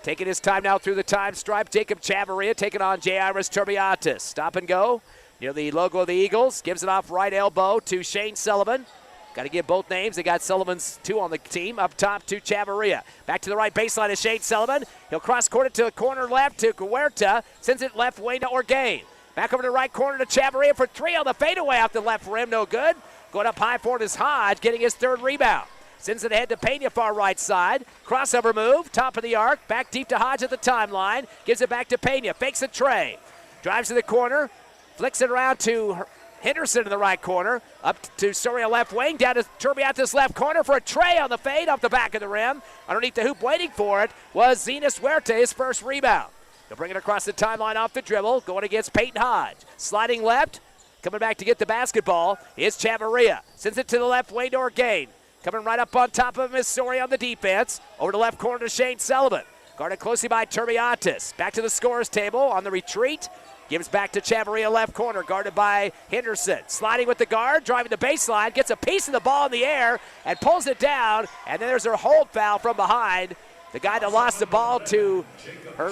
Taking his time now through the time stripe, Jacob Chavarria taking on J. Iris Turbiatis. Stop and go near the logo of the Eagles. Gives it off right elbow to Shane Sullivan. Got to give both names. They got Sullivan's 2 on the team. Up top to Chavarria. Back to the right baseline of Shane Sullivan. He'll cross-court it to the corner left to Huerta. Sends it left wing to Orgain. Back over to the right corner to Chavarria for 3 on the fadeaway off the left rim. No good. Going up high for it is Hodge, getting his 3rd rebound. Sends it ahead to Pena, far right side. Crossover move, top of the arc. Back deep to Hodge at the timeline. Gives it back to Pena. Fakes a tray. Drives to the corner. Flicks it around to Henderson in the right corner, up to Soria left wing, down to Turbiatis left corner for a tray on the fade off the back of the rim. Underneath the hoop waiting for it was Zenas Huerta, his first rebound. They'll bring it across the timeline off the dribble, going against Peyton Hodge. Sliding left, coming back to get the basketball is Chavarria. Sends it to the left wing to Orgain. Coming right up on top of him is Soria on the defense. Over to left corner to Shane Sullivan. Guarded closely by Turbiatis. Back to the scorer's table on the retreat. Gives back to Chavarria left corner, guarded by Henderson. Sliding with the guard, driving the baseline, gets a piece of the ball in the air and pulls it down. And then there's a hold foul from behind. The guy that lost the ball to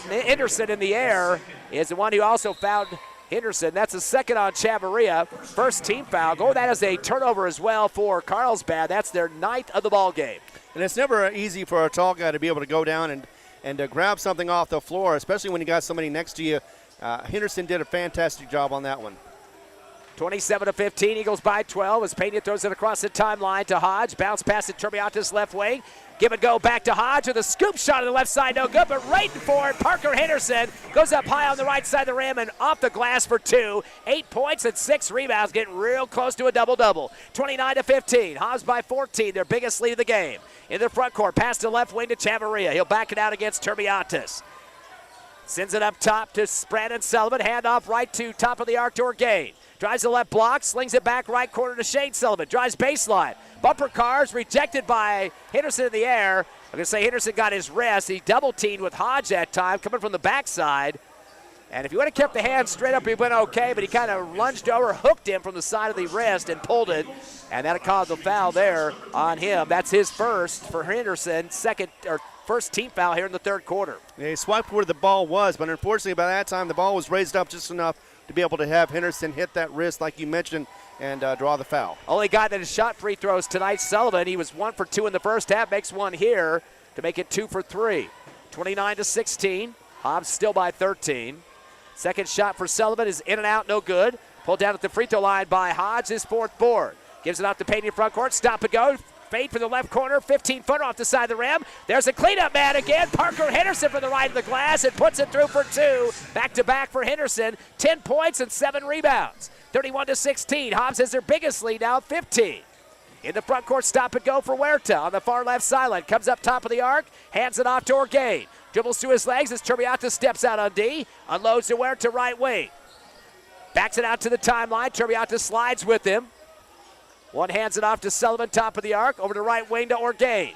Henderson in the air is the one who also fouled Henderson. That's a second on Chavarria. First team foul. That is a turnover as well for Carlsbad. That's their 9th of the ball game. And it's never easy for a tall guy to be able to go down and grab something off the floor, especially when you got somebody next to you. Henderson did a fantastic job on that one. 27-15, Eagles by 12 as Pena throws it across the timeline to Hodge. Bounce pass to Turbiatis left wing. Give it go back to Hodge with a scoop shot on the left side, no good, but right for it. Parker Henderson goes up high on the right side of the rim and off the glass for 2. 8 points and 6 rebounds, getting real close to a double-double. 29-15, Hobbs by 14, their biggest lead of the game. In the front court, pass to left wing to Chavarria. He'll back it out against Turbiatis. Sends it up top to Brandon Sullivan. Handoff right to top of the arc to Orgain. Drives the left block, slings it back right corner to Shane Sullivan. Drives baseline. Bumper cars rejected by Henderson in the air. I'm going to say Henderson got his rest. He double-teamed with Hodge that time, coming from the backside. And if he would have kept the hand straight up, he went okay, but he kind of lunged over, hooked him from the side of the wrist and pulled it. And that caused the foul there on him. That's his first for Henderson, first team foul here in the third quarter. Yeah, he swiped where the ball was, but unfortunately by that time the ball was raised up just enough to be able to have Henderson hit that wrist like you mentioned and draw the foul. Only guy that has shot free throws tonight, Sullivan. He was 1 for 2 in the first half, makes 1 here to make it 2 for 3. 29-16, Hobbs still by 13. Second shot for Sullivan is in and out, no good. Pulled down at the free throw line by Hodge, his 4th board. Gives it out to Pena front court, stop and go. Fade for the left corner, 15-footer off the side of the rim. There's a cleanup man again. Parker Henderson for the right of the glass and puts it through for 2. Back-to-back for Henderson. 10 points and 7 rebounds. 31-16. Hobbs has their biggest lead now, 15. In the front court, stop and go for Huerta on the far left sideline. Comes up top of the arc, hands it off to Orgain. Dribbles to his legs as Turbiatis steps out on D. Unloads to Huerta right wing. Backs it out to the timeline. Turbiatis slides with him. One hands it off to Sullivan, top of the arc, over to right wing to Orgain.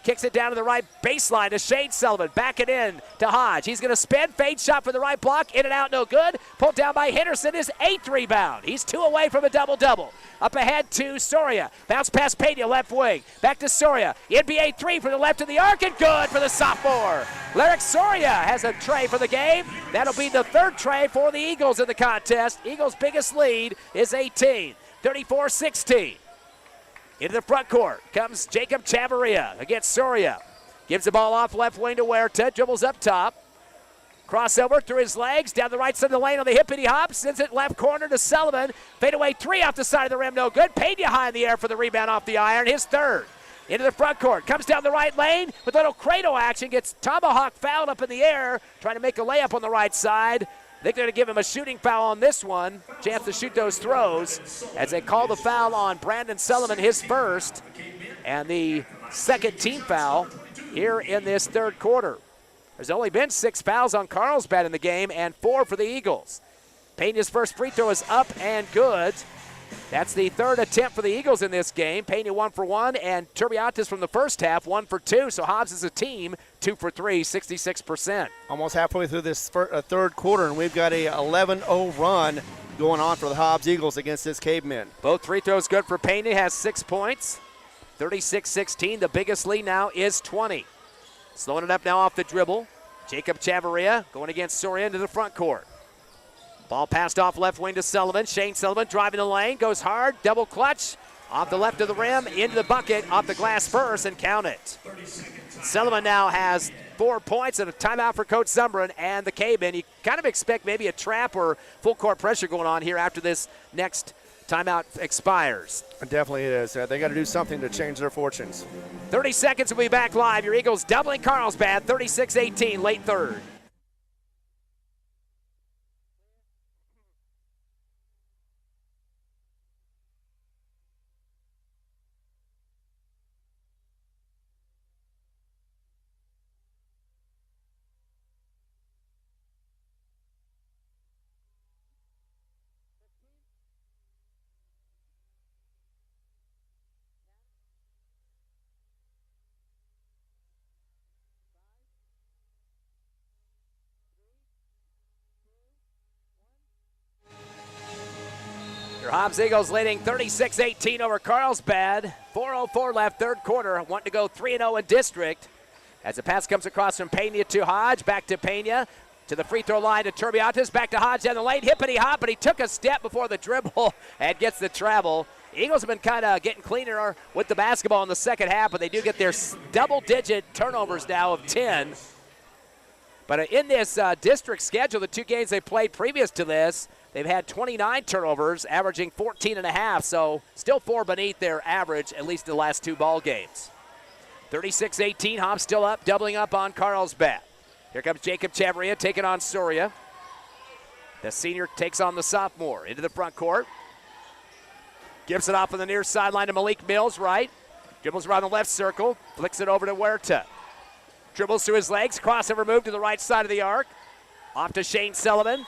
Kicks it down to the right baseline to Shane Sullivan. Back it in to Hodge. He's going to spin. Fade shot for the right block. In and out, no good. Pulled down by Henderson, his 8th rebound. He's 2 away from a double-double. Up ahead to Soria. Bounce past Pena, left wing. Back to Soria. NBA 3 from the left of the arc, and good for the sophomore. Lyric Soria has a tray for the game. That'll be the third tray for the Eagles in the contest. Eagles' biggest lead is 18, 34-16. Into the front court comes Jacob Chavarria against Soria. Gives the ball off left wing to Huerta, dribbles up top. Crossover through his legs, down the right side of the lane on the hippity hop, sends it left corner to Sullivan. Fadeaway three off the side of the rim, no good. Pena high in the air for the rebound off the iron, his third. Into the front court, comes down the right lane with a little cradle action, gets Tomahawk fouled up in the air, trying to make a layup on the right side. I think they're going to give him a shooting foul on this one. Chance to shoot those throws as they call the foul on Brandon Sullivan, his first, and the second team foul here in this third quarter. There's only been 6 fouls on Carlsbad in the game and 4 for the Eagles. Pena's first free throw is up and good. That's the third attempt for the Eagles in this game. Pena 1 for 1, and Turbiatis from the first half 1 for 2. So Hobbs is a team 2 for 3, 66%. Almost halfway through this third quarter, and we've got a 11-0 run going on for the Hobbs Eagles against this Cavemen. Both free throws good for Pena, has 6 points. 36-16, the biggest lead now is 20. Slowing it up now off the dribble. Jacob Chavarria going against Soria into the front court. Ball passed off left wing to Sullivan. Shane Sullivan driving the lane, goes hard, double clutch. Off the left of the rim, into the bucket, off the glass first, and count it. Sullivan now has 4 points and a timeout for Coach Zumbrin and the Cavemen. You kind of expect maybe a trap or full court pressure going on here after this next timeout expires. It definitely is. They got to do something to change their fortunes. 30 seconds, we'll be back live. Your Eagles doubling Carlsbad, 36-18, late third. Your Hobbs Eagles leading 36-18 over Carlsbad. 4:04 left, third quarter. Want to go 3-0 in district. As the pass comes across from Pena to Hodge, back to Pena, to the free throw line to Turbiatis, back to Hodge down the lane, hippity hop, but he took a step before the dribble and gets the travel. Eagles have been kind of getting cleaner with the basketball in the second half, but they do get their double-digit turnovers now of 10. But in this district schedule, the 2 games they played previous to this, they've had 29 turnovers, averaging 14.5, so still 4 beneath their average, at least in the last 2 ball games. 36-18, Hobbs still up, doubling up on Carlsbad. Here comes Jacob Chavarria taking on Soria. The senior takes on the sophomore into the front court. Gives it off on the near sideline to Malik Mills, right. Dribbles around the left circle, flicks it over to Huerta. Dribbles through his legs, crossover move to the right side of the arc. Off to Shane Sullivan.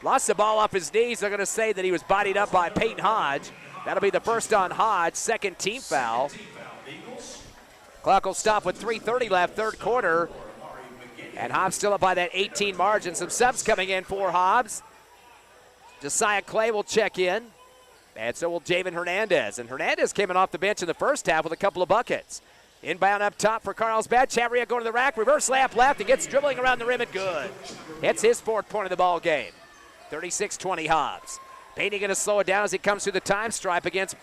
Lost the ball off his knees. They're going to say that he was bodied up by Peyton Hodge. That'll be the first on Hodge, second team foul. Clock will stop with 3:30 left, third quarter. And Hobbs still up by that 18 margin. Some subs coming in for Hobbs. Josiah Clay will check in. And so will Javen Hernandez. And Hernandez came in off the bench in the first half with a couple of buckets. Inbound up top for Carlsbad. Chavarria going to the rack. Reverse layup left. And gets dribbling around the rim and good. Hits his 4th point of the ball game. 36-20 Hobbs. Pena going to slow it down as he comes through the time stripe against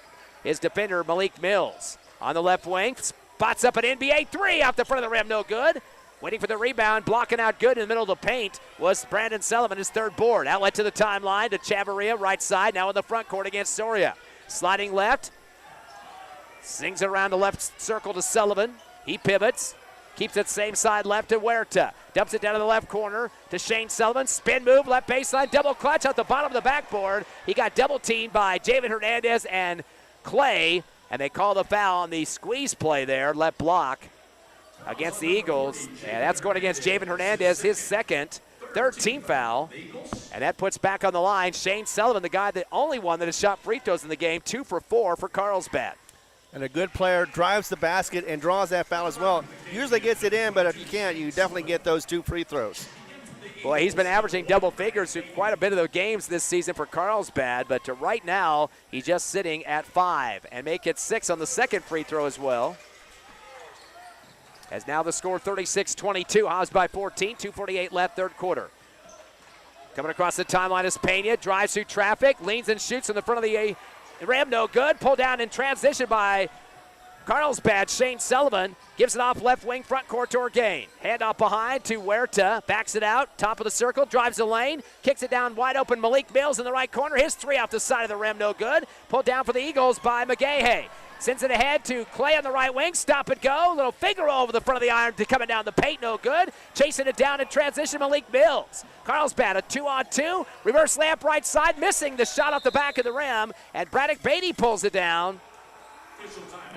his defender Malik Mills. On the left wing. Spots up an NBA 3 off the front of the rim. No good. Waiting for the rebound, blocking out good in the middle of the paint was Brandon Sullivan, his 3rd board. Outlet to the timeline to Chavarria, right side, now in the front court against Soria. Sliding left, sings it around the left circle to Sullivan. He pivots, keeps it same side left to Huerta. Dumps it down to the left corner to Shane Sullivan. Spin move, left baseline, double clutch out the bottom of the backboard. He got double teamed by Javen Hernandez and Clay, and they call the foul on the squeeze play there, left block against the Eagles, and that's going against Javen Hernandez, his 2nd, 3rd team foul, and that puts back on the line Shane Sullivan, the guy, the only one that has shot free throws in the game, 2 for 4 for Carlsbad. And a good player drives the basket and draws that foul as well. Usually gets it in, but if you can't, you definitely get those 2 free throws. Boy, he's been averaging double figures through quite a bit of the games this season for Carlsbad, but right now, he's just sitting at 5, and make it 6 on the 2nd free throw as well. As now the score 36-22, Hobbs by 14, 2:48 left, third quarter. Coming across the timeline is Pena, drives through traffic, leans and shoots in the front of the rim, no good. Pulled down in transition by Carlsbad. Shane Sullivan gives it off left wing, front court to Orgain. Hand off behind to Huerta, backs it out, top of the circle, drives the lane, kicks it down wide open. Malik Mills in the right corner. His three off the side of the rim, no good. Pulled down for the Eagles by McGahey. Sends it ahead to Clay on the right wing. Stop and go. Little finger roll over the front of the iron to coming down the paint. No good. Chasing it down in transition, Malik Mills. Carlsbad, a 2-on-2. Reverse layup right side. Missing the shot off the back of the rim. And Braddock Beatty pulls it down.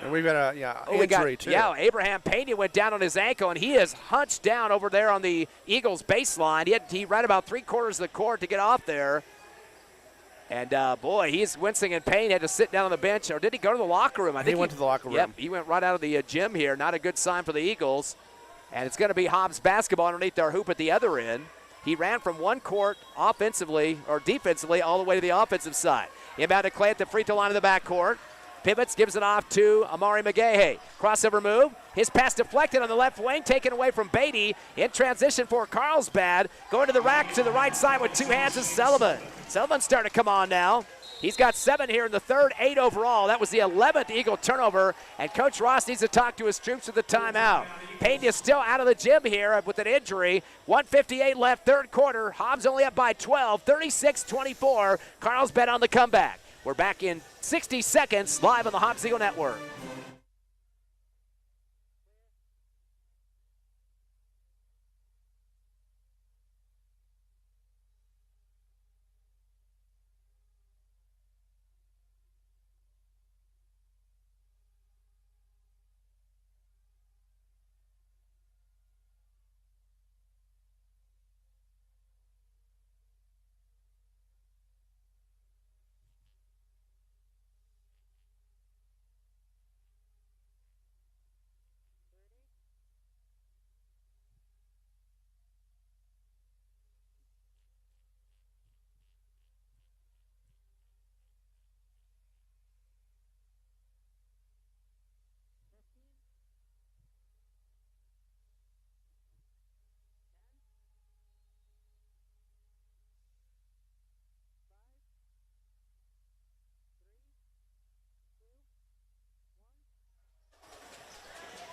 And we've got injury too. Yeah, Abraham Pena went down on his ankle, and he is hunched down over there on the Eagles baseline. He ran about 3/4 of the court to get off there. And, boy, he's wincing in pain. Had to sit down on the bench. Or did he go to the locker room? I think he went to the locker room. Yep, he went right out of the gym here. Not a good sign for the Eagles. And it's going to be Hobbs basketball underneath their hoop at the other end. He ran from one court offensively or defensively all the way to the offensive side. Inbound to Clay at the free throw line of the backcourt. Pivots, gives it off to Amari McGahey. Crossover move. His pass deflected on the left wing, taken away from Beatty. In transition for Carlsbad. Going to the rack to the right side with two hands is Sullivan. Sullivan's starting to come on now. He's got 7 here in the third, 8 overall. That was the 11th Eagle turnover, and Coach Ross needs to talk to his troops with the timeout. Payne is still out of the gym here with an injury. 1:58 left, third quarter. Hobbs only up by 12, 36-24. Carlsbad on the comeback. We're back in 60 seconds live on the Hobbs Eagle Network.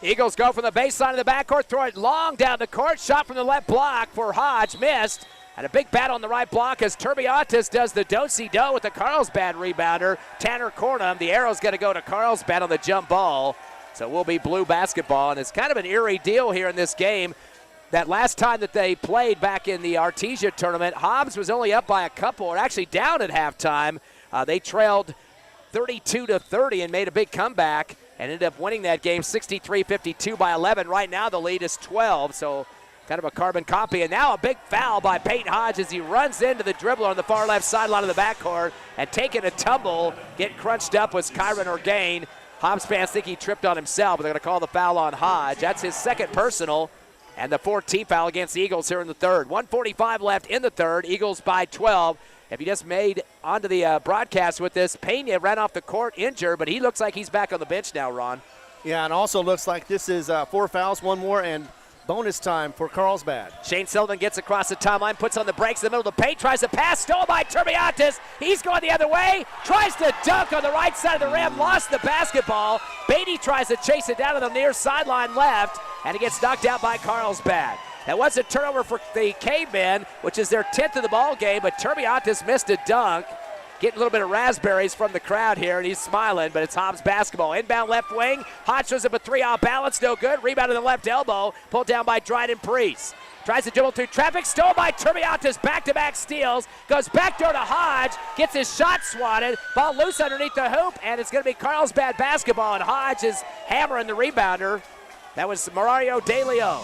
Eagles go from the baseline of the backcourt, throw it long down the court. Shot from the left block for Hodge, missed. And a big battle on the right block as Turbiatis does the do-si-do with the Carlsbad rebounder. Tanner Cornum, the arrow's going to go to Carlsbad on the jump ball. So we'll be blue basketball, and it's kind of an eerie deal here in this game. That last time that they played back in the Artesia tournament, Hobbs was only up by a couple, or actually down at halftime. They trailed 32-30 and made a big comeback and ended up winning that game 63-52 by 11. Right now the lead is 12, so kind of a carbon copy. And now a big foul by Peyton Hodge as he runs into the dribbler on the far left sideline of the backcourt and taking a tumble. Getting crunched up was Kyron Orgain. Hobbs fans think he tripped on himself, but they're going to call the foul on Hodge. That's his second personal and the 14th foul against the Eagles here in the third. 1:45 left in the third, Eagles by 12. If you just made onto the broadcast with this, Pena ran off the court injured, but he looks like he's back on the bench now, Ron. Yeah, and also looks like this is 4 fouls, 1 more, and bonus time for Carlsbad. Shane Sullivan gets across the timeline, puts on the brakes in the middle of the paint, tries to pass, stolen by Turbiatis. He's going the other way, tries to dunk on the right side of the rim, lost the basketball. Beatty tries to chase it down to the near sideline left, and he gets knocked out by Carlsbad. That was a turnover for the Cavemen, which is their 10th of the ball game, but Turbiatis missed a dunk. Getting a little bit of raspberries from the crowd here, and he's smiling, but it's Hobbs basketball. Inbound left wing. Hodge throws up a 3 off balance, no good. Rebound in the left elbow, pulled down by Dryden Priest. Tries to dribble through traffic, stolen by Turbiatis, back-to-back steals, goes backdoor to Hodge, gets his shot swatted, ball loose underneath the hoop, and it's going to be Carlsbad basketball, and Hodge is hammering the rebounder. That was Mario De Leo.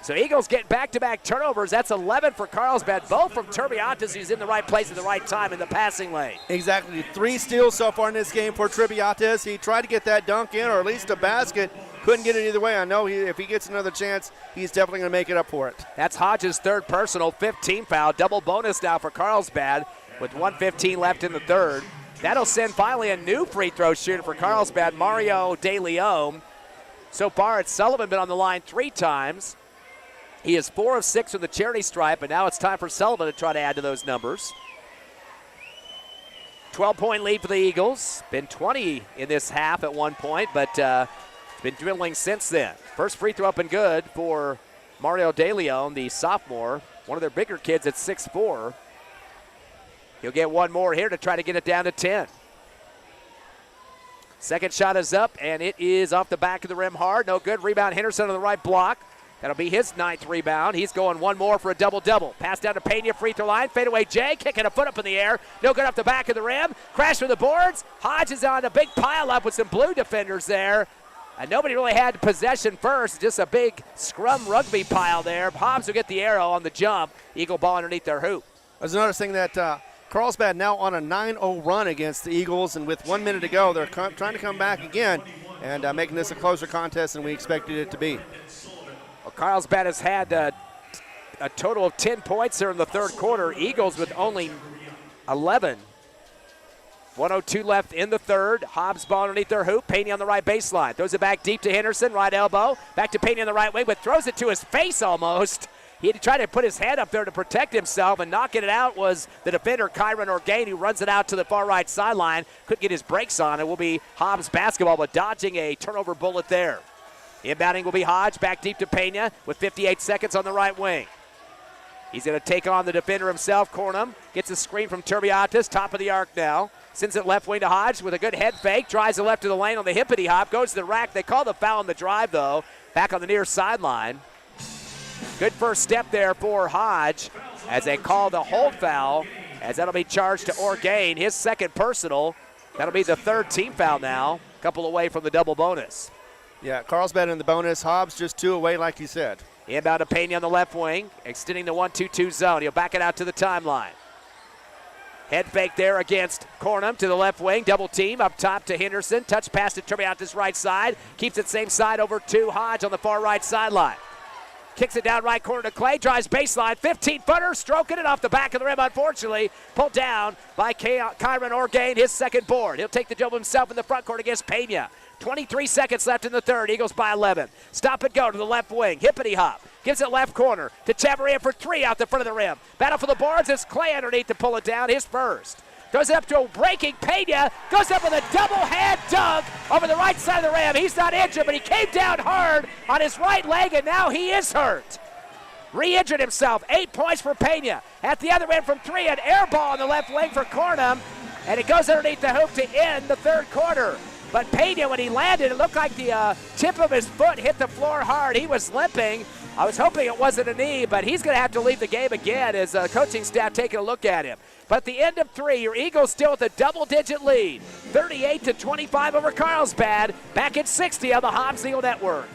So Eagles get back-to-back turnovers. That's 11 for Carlsbad, both from Turbiatis, who's in the right place at the right time in the passing lane. Exactly. 3 steals so far in this game for Turbiatis. He tried to get that dunk in, or at least a basket. Couldn't get it either way. I know if he gets another chance, he's definitely going to make it up for it. That's Hodge's third personal, 15 foul. Double bonus now for Carlsbad with 1:15 left in the third. That'll send finally a new free throw shooter for Carlsbad, Mario De Leon. So far, it's Sullivan been on the line 3 times. He is 4 of 6 from the charity stripe, but now it's time for Sullivan to try to add to those numbers. 12-point lead for the Eagles. Been 20 in this half at one point, but it's been dwindling since then. First free throw up and good for Mario De Leon, the sophomore, one of their bigger kids at 6'4". He'll get one more here to try to get it down to 10. Second shot is up, and it is off the back of the rim hard. No good. Rebound Henderson on the right block. That'll be his 9th rebound. He's going one more for a double-double. Pass down to Pena, free throw line. Fadeaway Jay, kicking a foot up in the air. No good off the back of the rim. Crash from the boards. Hodge is on a big pile-up with some blue defenders there. And nobody really had possession first. Just a big scrum rugby pile there. Hobbs will get the arrow on the jump. Eagle ball underneath their hoop. There's another thing that Carlsbad now on a 9-0 run against the Eagles, and with 1 minute to go, they're trying to come back again and making this a closer contest than we expected it to be. Well, Carlsbad has had a total of 10 points here in the third quarter. Eagles with only 11. 1:02 left in the third. Hobbs ball underneath their hoop. Pena on the right baseline. Throws it back deep to Henderson, right elbow. Back to Pena on the right wing, but throws it to his face almost. He had to try to put his head up there to protect himself, and knocking it out was the defender, Kyron Orgain, who runs it out to the far right sideline. Couldn't get his brakes on. It will be Hobbs basketball, but dodging a turnover bullet there. Inbounding will be Hodge, back deep to Pena with 58 seconds on the right wing. He's going to take on the defender himself. Cornum gets a screen from Turbiatis, top of the arc now. Sends it left wing to Hodge with a good head fake. Drives the left to the lane on the hippity hop. Goes to the rack. They call the foul on the drive, though. Back on the near sideline. Good first step there for Hodge as they call the hold foul, as that'll be charged to Orgain, his second personal. That'll be the third team foul now. A couple away from the double bonus. Yeah, Carlsbad in the bonus. Hobbs just 2 away, like you said. Inbound to Pena on the left wing, extending the 1-2-2 zone. He'll back it out to the timeline. Head fake there against Cornum to the left wing. Double team up top to Henderson. Touch pass to Turbiatis right side. Keeps it same side over to Hodge on the far right sideline. Kicks it down right corner to Clay. Drives baseline. 15-footer. Stroking it off the back of the rim, unfortunately. Pulled down by Kyron Orgain, his second board. He'll take the job himself in the front court against Pena. 23 seconds left in the third. Eagles by 11. Stop and go to the left wing. Hippity hop. Gives it left corner to Chavarria for 3 out the front of the rim. Battle for the boards. It's Clay underneath to pull it down. His first. Goes up to a breaking Pena. Goes up with a double hand dunk over the right side of the rim. He's not injured, but he came down hard on his right leg, and now he is hurt. Re-injured himself. 8 points for Pena. At the other end from 3, an air ball on the left wing for Cornum, and it goes underneath the hoop to end the third quarter. But Pena, when he landed, it looked like the tip of his foot hit the floor hard. He was limping. I was hoping it wasn't a knee, but he's going to have to leave the game again as coaching staff taking a look at him. But at the end of 3, your Eagles still with a double-digit lead. 38-25 over Carlsbad. Back at 60 on the Hobbs Eagle Network.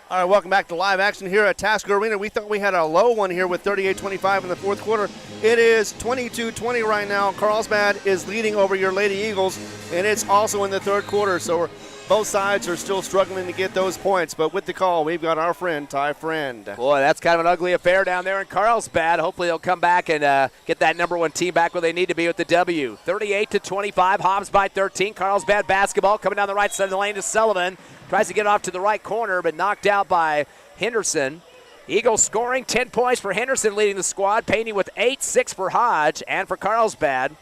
All right, welcome back to live action here at Tasker Arena. We thought we had a low one here with 38-25 in the fourth quarter. It is 22-20 right now. Carlsbad is leading over your Lady Eagles, and it's also in the third quarter. So both sides are still struggling to get those points. But with the call, we've got our friend, Ty Friend. Boy, that's kind of an ugly affair down there in Carlsbad. Hopefully they'll come back and get that number 1 team back where they need to be with the W. 38-25, Hobbs by 13. Carlsbad basketball coming down the right side of the lane to Sullivan. Tries to get off to the right corner, but knocked out by Henderson. Eagles scoring 10 points for Henderson, leading the squad. Payne with 8, 6 for Hodge, and for Carlsbad.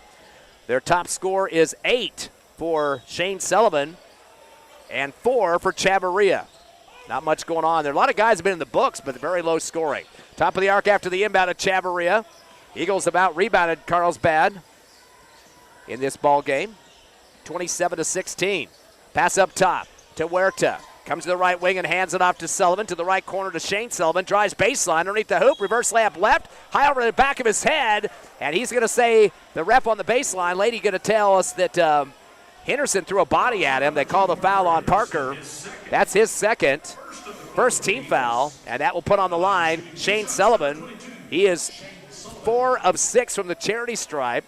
Their top score is 8 for Shane Sullivan. and 4 for Chavarria. Not much going on there. A lot of guys have been in the books, but very low scoring. Top of the arc after the inbound of Chavarria. Eagles about rebounded Carlsbad in this ball game. 27-16. Pass up top to Huerta. Comes to the right wing and hands it off to Sullivan. To the right corner to Shane Sullivan. Drives baseline underneath the hoop. Reverse layup left. High over the back of his head. And he's going to say, the ref on the baseline, lady going to tell us that Henderson threw a body at him. They call the foul on Parker. That's his second. First team foul. And that will put on the line Shane Sullivan. He is 4 of 6 from the charity stripe.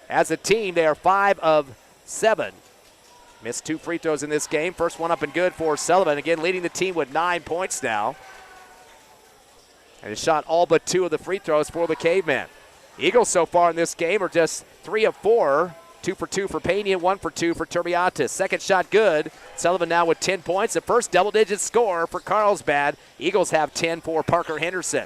As a team, they are 5 of 7. Missed 2 free throws in this game. First one up and good for Sullivan. Again, leading the team with 9 points now. And has shot all but 2 of the free throws for the Cavemen. Eagles so far in this game are just 3 of 4. 2 for 2 for Pena, 1 for 2 for Turbiatis. Second shot good. Sullivan now with 10 points. The first double-digit score for Carlsbad. Eagles have 10 for Parker Henderson.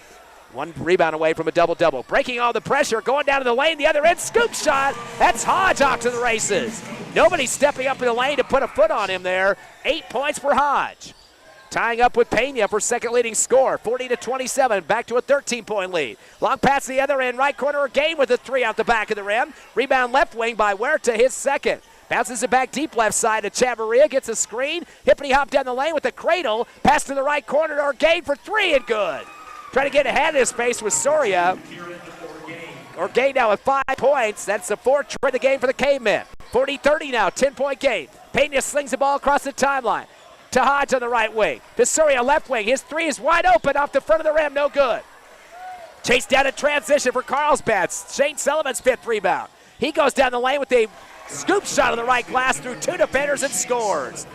1 rebound away from a double-double. Breaking all the pressure, going down to the lane, the other end, scoop shot. That's Hodge off to the races. Nobody stepping up in the lane to put a foot on him there. 8 points for Hodge. Tying up with Pena for second leading score, 40-27, back to a 13-point lead. Long pass to the other end, right corner, Game with a 3 out the back of the rim. Rebound left wing by Huerta, his second. Bounces it back deep left side to Chavarria, gets a screen. Hippity hop down the lane with the cradle. Pass to the right corner to Orgain for 3 and good. Trying to get ahead of his space with Soria. Orgain now with 5 points. That's the 4th try of the game for the Cavemen. 40-30 now, 10-point game. Pena slings the ball across the timeline. To Hodge on the right wing. To Soria left wing. His 3 is wide open off the front of the rim. No good. Chased down in transition for Carlsbad. Shane Sullivan's 5th rebound. He goes down the lane with a scoop shot on the right glass through 2 defenders and scores.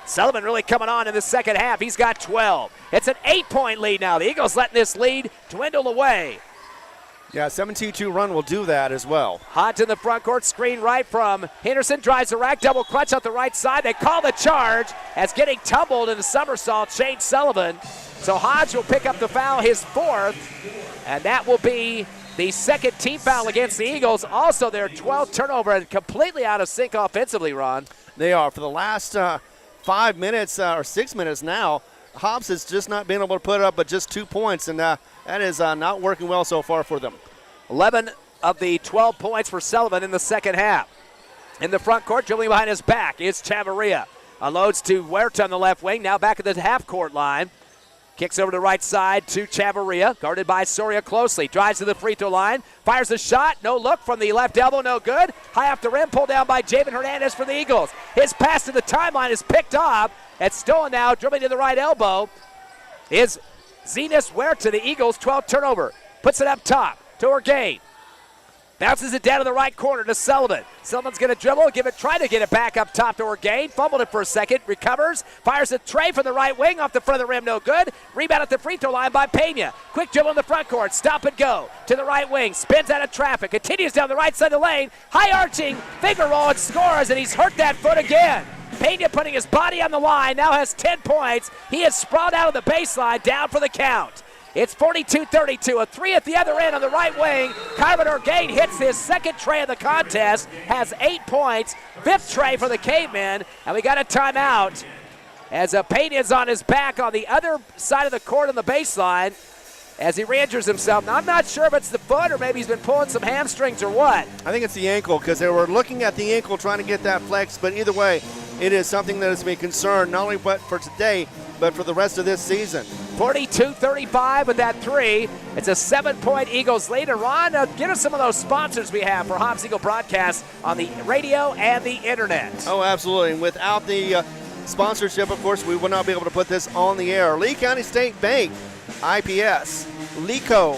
Sullivan really coming on in the second half. He's got 12. It's an 8-point lead now. The Eagles letting this lead dwindle away. Yeah, 17-2 run will do that as well. Hodge in the front court, screen right from Henderson, drives the rack, double clutch out the right side. They call the charge as getting tumbled in a somersault, Shane Sullivan. So Hodge will pick up the foul, his 4th, and that will be the second team foul against the Eagles. Also their 12th turnover and completely out of sync offensively, Ron. They are. For the last 5 minutes or 6 minutes now, Hobbs has just not been able to put up but just 2 points, and that is not working well so far for them. 11 of the 12 points for Sullivan in the second half. In the front court, dribbling behind his back is Chavarria. Unloads to Huerta on the left wing, now back at the half-court line. Kicks over to the right side to Chavarria, guarded by Soria closely. Drives to the free throw line, fires a shot, no look from the left elbow, no good. High off the rim, pulled down by Javen Hernandez for the Eagles. His pass to the timeline is picked off. It's stolen now, dribbling to the right elbow is Zenas Huerta, the Eagles' 12th turnover. Puts it up top to Orgain. Bounces it down to the right corner to Sullivan. Sullivan's going to dribble, try to get it back up top to Orgain. Fumbled it for a second, recovers, fires a tray from the right wing off the front of the rim, no good. Rebound at the free throw line by Pena. Quick dribble in the front court, stop and go to the right wing, spins out of traffic, continues down the right side of the lane, high arching, finger roll and scores, and he's hurt that foot again. Pena putting his body on the line, now has 10 points. He is sprawled out of the baseline, down for the count. It's 42-32, a 3 at the other end on the right wing. Carmen Orgain hits his second tray of the contest, has 8 points, 5th tray for the Cavemen, and we got a timeout as Payne is on his back on the other side of the court on the baseline as he re-injures himself. Now, I'm not sure if it's the foot or maybe he's been pulling some hamstrings or what. I think it's the ankle because they were looking at the ankle trying to get that flex, but either way, it is something that is to be concerned not only for today, but for the rest of this season. 42-35 with that 3. It's a 7-point Eagles lead. And Ron, give us some of those sponsors we have for Hobbs Eagle broadcasts on the radio and the internet. Oh, absolutely. And without the sponsorship, of course, we would not be able to put this on the air. Lee County State Bank, IPS, LECO,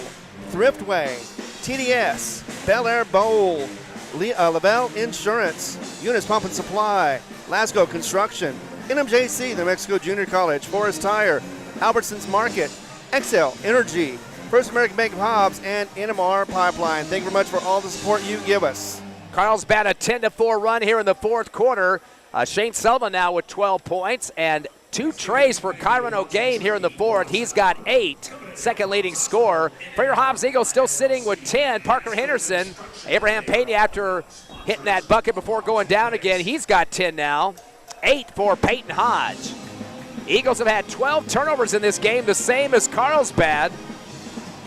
Thriftway, TDS, Bel Air Bowl, LaBelle Insurance, Eunice Pump and Supply, Lasco Construction, NMJC, the Mexico Junior College, Forest Tire, Albertsons Market, Excel Energy, First American Bank of Hobbs, and NMR Pipeline. Thank you very much for all the support you give us. Carlsbad a 10-4 run here in the fourth quarter. Shane Sullivan now with 12 points and 2 trays for Kyron O'Gain here in the fourth. He's got 8, second leading scorer. For your Hobbs Eagles still sitting with 10. Parker Henderson, Abraham Pena after hitting that bucket before going down again, he's got 10 now. 8 for Peyton Hodge. Eagles have had 12 turnovers in this game, the same as Carlsbad.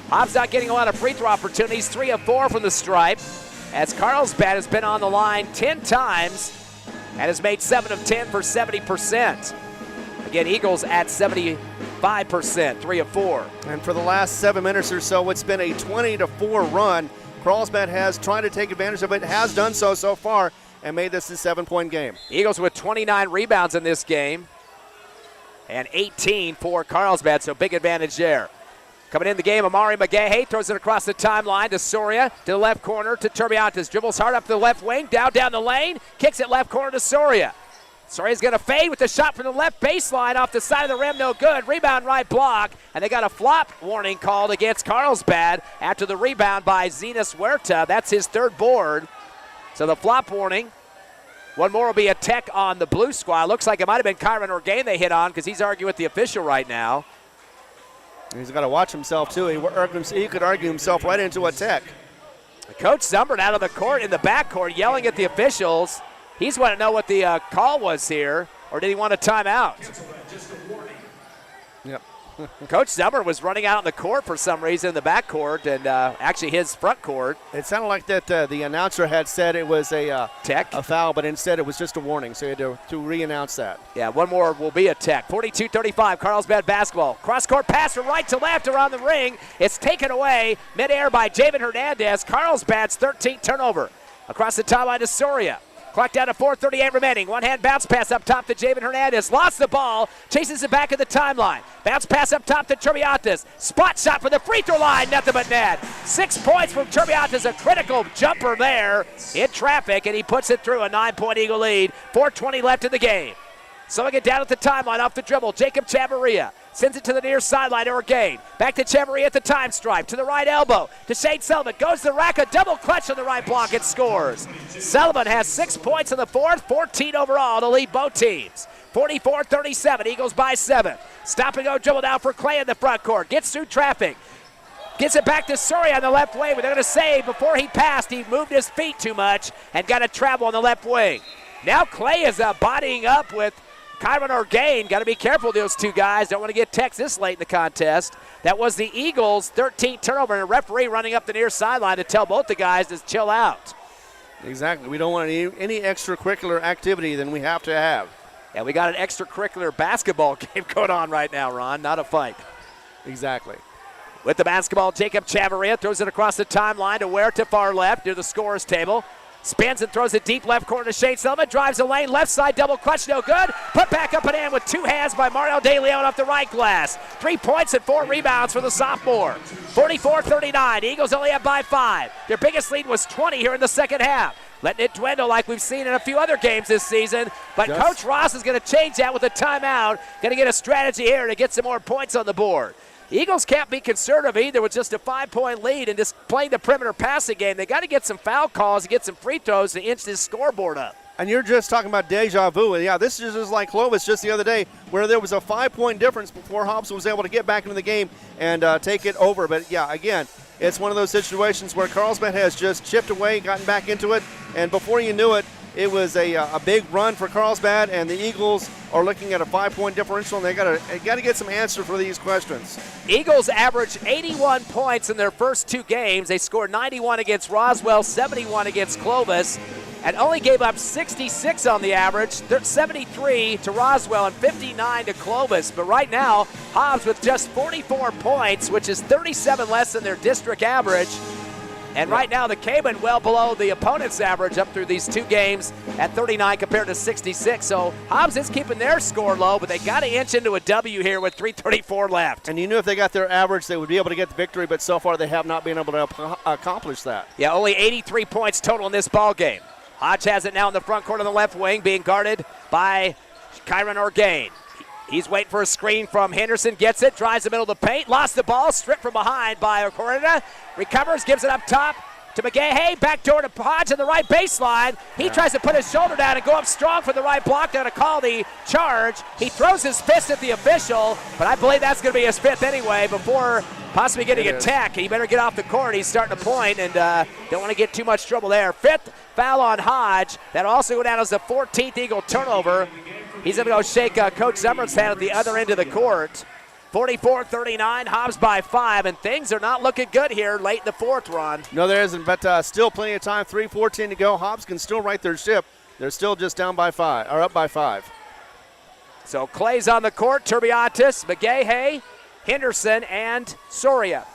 Hobbs not getting a lot of free throw opportunities, 3 of 4 from the stripe, as Carlsbad has been on the line 10 times and has made 7 of 10 for 70%. Again, Eagles at 75%, 3 of 4. And for the last 7 minutes or so, it's been a 20-4 run. Carlsbad has tried to take advantage of it, has done so far, and made this a 7-point game. Eagles with 29 rebounds in this game and 18 for Carlsbad, so big advantage there. Coming in the game, Amari McGahey throws it across the timeline to Soria, to the left corner to Turbiantes. Dribbles hard up the left wing, down the lane, kicks it left corner to Soria. Soria's going to fade with the shot from the left baseline off the side of the rim, no good. Rebound right block, and they got a flop warning called against Carlsbad after the rebound by Zenas Huerta. That's his 3rd board. So the flop warning. One more will be a tech on the blue squad. Looks like it might have been Kyron Orgain they hit on because he's arguing with the official right now. He's got to watch himself, too. He could argue himself right into a tech. Coach Zumbert out of the court in the backcourt yelling at the officials. He's wanting to know what the call was here, or did he want a timeout? Yep. Coach Zumbert was running out on the court for some reason in the backcourt, and actually his front court. It sounded like that the announcer had said it was a tech, a foul, but instead it was just a warning, so he had to re-announce that. Yeah, one more will be a tech. 42-35, Carlsbad basketball. Cross-court pass from right to left around the ring. It's taken away midair by Javen Hernandez. Carlsbad's 13th turnover. Across the timeline to Soria. Clock down to 4:38 remaining. One-hand bounce pass up top to Javen Hernandez. Lost the ball. Chases it back at the timeline. Bounce pass up top to Turbiantes. Spot shot for the free throw line. Nothing but net. 6 points from Turbiantes. A critical jumper there in traffic, and he puts it through a 9-point Eagle lead. 4:20 left in the game. Sewing it down at the timeline off the dribble. Jacob Chavarria sends it to the near sideline to Orgain. Back to Chavarria at the time stripe. To the right elbow. To Shane Sullivan. Goes to the rack. A double clutch on the right block. It scores. Sullivan has 6 points in the 4th. 14 overall to lead both teams. 44-37. Eagles by 7. Stop and go dribble down for Clay in the front court. Gets through traffic. Gets it back to Soria on the left wing. But they're going to say before he passed, he moved his feet too much and got to travel on the left wing. Now Clay is bodying up with Kyron Orgain. Got to be careful with those two guys. Don't want to get techs this late in the contest. That was the Eagles' 13th turnover, and a referee running up the near sideline to tell both the guys to chill out. Exactly. We don't want any extracurricular activity than we have to have. Yeah, we got an extracurricular basketball game going on right now, Ron, not a fight. Exactly. With the basketball, Jacob Chavarria throws it across the timeline to Huerta far left near the scorer's table. Spins and throws it deep left corner to Shane Sullivan. Drives the lane, left side, double clutch, no good. Put back up and in with 2 hands by Mario De Leon off the right glass. 3 points and 4 rebounds for the sophomore. 44-39, Eagles only up by 5. Their biggest lead was 20 here in the second half. Letting it dwindle like we've seen in a few other games this season. But Coach Ross is going to change that with a timeout. Going to get a strategy here to get some more points on the board. Eagles can't be conservative either with just a 5-point lead and just playing the perimeter passing game. They got to get some foul calls and get some free throws to inch this scoreboard up. And you're just talking about deja vu. And yeah, this is just like Clovis just the other day where there was a 5-point difference before Hobbs was able to get back into the game and take it over. But yeah, again, it's one of those situations where Carlsbad has just chipped away, gotten back into it, and before you knew it, it was a big run for Carlsbad, and the Eagles are looking at a 5-point differential, and they got to get some answer for these questions. Eagles averaged 81 points in their first 2 games. They scored 91 against Roswell, 71 against Clovis, and only gave up 66 on the average, 73 to Roswell and 59 to Clovis. But right now, Hobbs with just 44 points, which is 37 less than their district average. And right now, the Cavemen well below the opponent's average up through these 2 games at 39 compared to 66. So Hobbs is keeping their score low, but they got to inch into a W here with 3:34 left. And you knew if they got their average, they would be able to get the victory, but so far they have not been able to accomplish that. Yeah, only 83 points total in this ball game. Hodge has it now in the front court on the left wing, being guarded by Kyron Orgain. He's waiting for a screen from Henderson, gets it, drives the middle of the paint, lost the ball, stripped from behind by Ocorina, recovers, gives it up top to McGahey, back door to Hodge on the right baseline. He tries to put his shoulder down and go up strong for the right block. They're going to call the charge. He throws his fist at the official, but I believe that's going to be his 5th anyway before possibly getting a tech. He better get off the court. He's starting to point and don't want to get too much trouble there. 5th foul on Hodge. That'll also go down as the 14th Eagle turnover. He's going to go shake Coach Summer's hand at the other end of the court. 44-39, Hobbs by 5, and things are not looking good here late in the fourth, Ron. No, there isn't, but still plenty of time. 3:14 to go. Hobbs can still right their ship. They're still just down by 5, or up by 5. So Clay's on the court, Turbiatis, McGahey, Henderson, and Soria.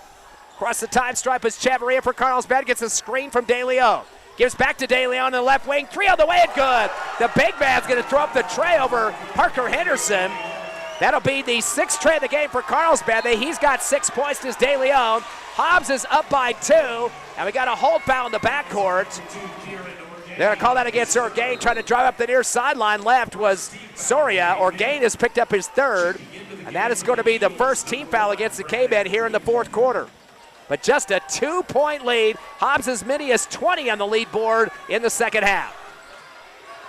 Across the time stripe is Chavarria for Carlsbad, gets a screen from De Leon. Gives back to De Leon in the left wing, 3 on the way and good. The big man's going to throw up the tray over Parker Henderson. That'll be the 6th tray of the game for Carlsbad. He's got 6 points to De Leon. Hobbs is up by 2, and we got a hold foul in the backcourt. They're going to call that against Orgain, trying to drive up the near sideline. Left was Soria. Orgain has picked up his 3rd, and that is going to be the first team foul against the Cavemen here in the fourth quarter. But just a 2-point lead. Hobbs as many as 20 on the lead board in the second half.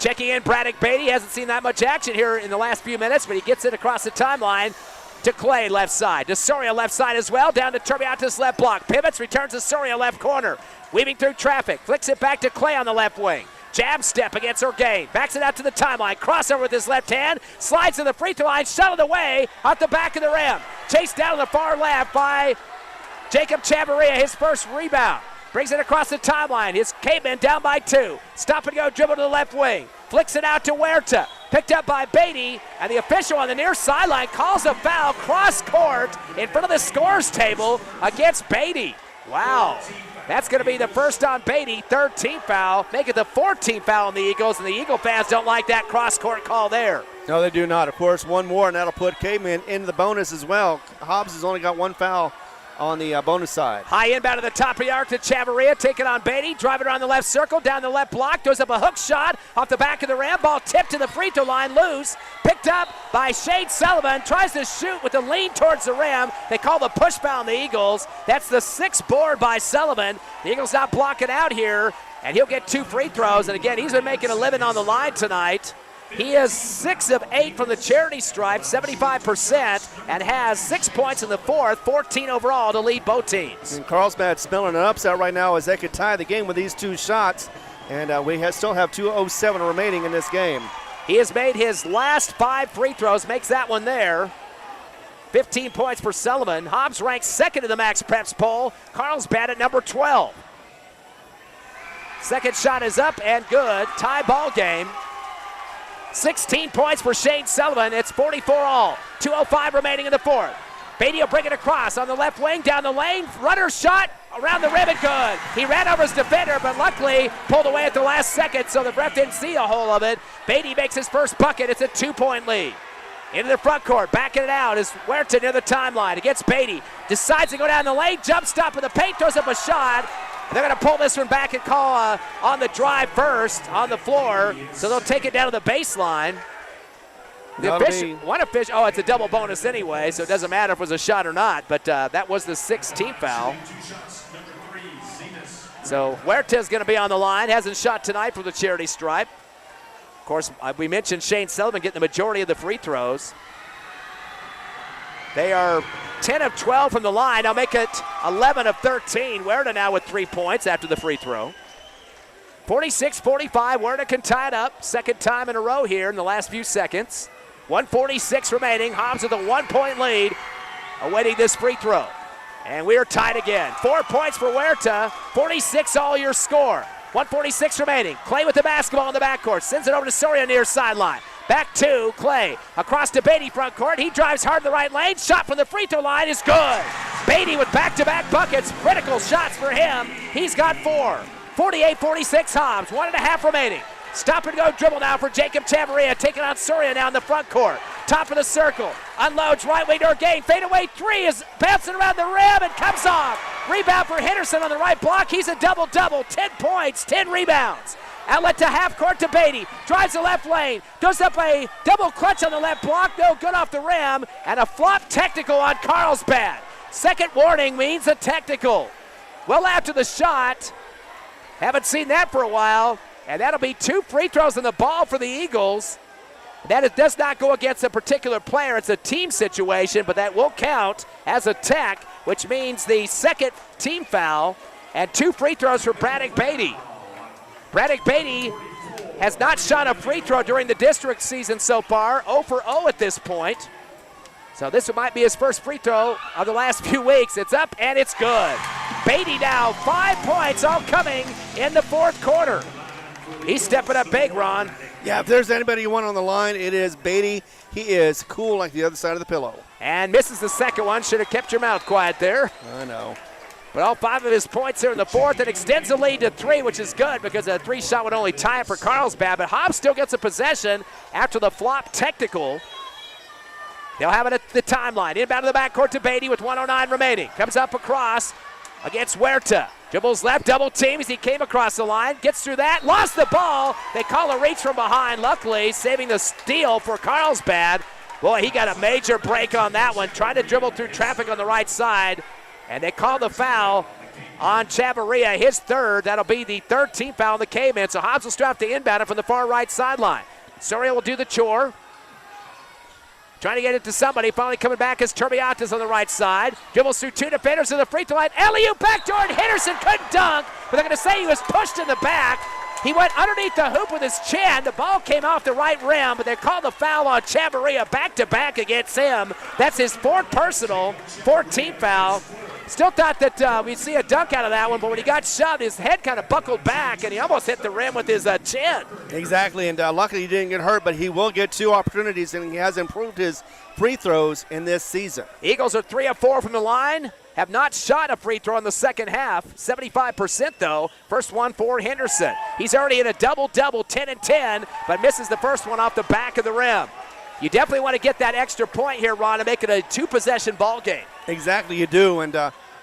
Checking in, Braddock Beatty hasn't seen that much action here in the last few minutes, but he gets it across the timeline to Clay left side. To Soria left side as well, down to Turbiatis left block. Pivots, returns to Soria left corner. Weaving through traffic, flicks it back to Clay on the left wing. Jab step against Orgain, backs it out to the timeline, crossover with his left hand, slides to the free throw line, shuttled away at the back of the rim. Chased down to the far left by Jacob Chavarria, his first rebound. Brings it across the timeline. His Cavemen down by 2. Stop and go dribble to the left wing. Flicks it out to Huerta. Picked up by Beatty. And the official on the near sideline calls a foul cross court in front of the scores table against Beatty. Wow. That's going to be the first on Beatty. 3rd team foul. Make it the 4th team foul on the Eagles. And the Eagle fans don't like that cross court call there. No, they do not. Of course, one more, and that'll put Cavemen into the bonus as well. Hobbs has only got 1 foul on the bonus side. High inbound to the top of the arc to Chavarria, take it on Beatty, drive it around the left circle, down the left block, goes up a hook shot off the back of the rim, ball tipped to the free throw line, loose, picked up by Shade Sullivan, tries to shoot with the lean towards the rim. They call the push foul on the Eagles. That's the 6th board by Sullivan. The Eagles not blocking out here, and he'll get 2 free throws, and again, he's been making a living on the line tonight. He is 6 of 8 from the charity stripe, 75%, and has 6 points in the fourth, 14 overall to lead both teams. And Carlsbad spelling an upset right now as they could tie the game with these 2 shots, and we still have 2:07 remaining in this game. He has made his last 5 free throws, makes that one there. 15 points for Sullivan. Hobbs ranks 2nd in the Max Preps poll. Carlsbad at number 12. Second shot is up and good. Tie ball game. 16 points for Shane Sullivan. It's 44 all. 2:05 remaining in the fourth. Beatty will bring it across on the left wing, down the lane. Runner shot around the rim and good. He ran over his defender, but luckily pulled away at the last second, so the ref didn't see a hole of it. Beatty makes his first bucket. It's a 2-point lead. Into the front court, backing it out is Huerta near the timeline against Beatty. Decides to go down the lane, jump stop in the paint, throws up a shot. They're going to pull this one back and call on the drive first on the floor, so they'll take it down to the baseline. One official, it's a double bonus anyway, so it doesn't matter if it was a shot or not, but that was the 6th team foul. So Huerta's going to be on the line, hasn't shot tonight from the charity stripe. Of course, we mentioned Shane Sullivan getting the majority of the free throws. They are 10 of 12 from the line. I'll make it 11 of 13. Huerta now with 3 points after the free throw. 46-45, Huerta can tie it up. 2nd time in a row here in the last few seconds. 1:46 remaining. Hobbs with a 1-point lead, awaiting this free throw. And we are tied again. 4 points for Huerta, 46 all your score. 1:46 remaining. Clay with the basketball in the backcourt. Sends it over to Soria near sideline. Back to Clay. Across to Beatty front court. He drives hard to the right lane. Shot from the free throw line is good. Beatty with back-to-back buckets. Critical shots for him. He's got 4. 48-46 Hobbs. 1.5 remaining. Stop and go dribble now for Jacob Chavarria. Taking on Soria now in the front court. Top of the circle. Unloads right wing to Orgain. Fadeaway 3 is bouncing around the rim and comes off. Rebound for Henderson on the right block. He's a double-double. 10 points, 10 rebounds. Outlet to half court to Beatty. Drives the left lane. Goes up a double clutch on the left block. No good off the rim. And a flop technical on Carlsbad. Second warning means a technical. Well after the shot. Haven't seen that for a while. And that'll be 2 free throws in the ball for the Eagles. That does not go against a particular player. It's a team situation, but that will count as a tech, which means the 2nd team foul and 2 free throws for Braddock Beatty. Braddock Beatty has not shot a free throw during the district season so far, 0 for 0 at this point. So this might be his first free throw of the last few weeks. It's up and it's good. Beatty now, 5 points all coming in the fourth quarter. He's stepping up big, Ron. Yeah, if there's anybody you want on the line, it is Beatty. He is cool like the other side of the pillow. And misses the second one. Should have kept your mouth quiet there. I know. But all 5 of his points here in the fourth, and extends the lead to 3, which is good because a 3-shot would only tie it for Carlsbad. But Hobbs still gets a possession after the flop technical. They'll have it at the timeline. Inbound to the backcourt to Beatty with 1:09 remaining. Comes up across against Huerta. Dribbles left, double team as he came across the line. Gets through that, lost the ball. They call a reach from behind. Luckily, saving the steal for Carlsbad. Boy, he got a major break on that one. Trying to dribble through traffic on the right side. And they call the foul on Chavarria, his third. That'll be the third team foul on the Cavemen. So Hobbs will still have to inbound it from the far right sideline. Soria will do the chore. Trying to get it to somebody. Finally coming back is Turbiatas on the right side. Dribbles through 2 defenders to the free throw line. Alley-oop backdoor, and Henderson couldn't dunk. But they're going to say he was pushed in the back. He went underneath the hoop with his chin. The ball came off the right rim, but they called the foul on Chavarria back-to-back against him. That's his 4th personal, 4th team foul. Still thought that we'd see a dunk out of that one, but when he got shoved, his head kind of buckled back, and he almost hit the rim with his chin. Exactly, and luckily he didn't get hurt, but he will get 2 opportunities, and he has improved his free throws in this season. Eagles are 3 of 4 from the line. Have not shot a free throw in the second half. 75% though. First one for Henderson. He's already in a double-double, 10 and 10, but misses the first one off the back of the rim. You definitely want to get that extra point here, Ron, to make it a 2-possession ball game. Exactly, you do. And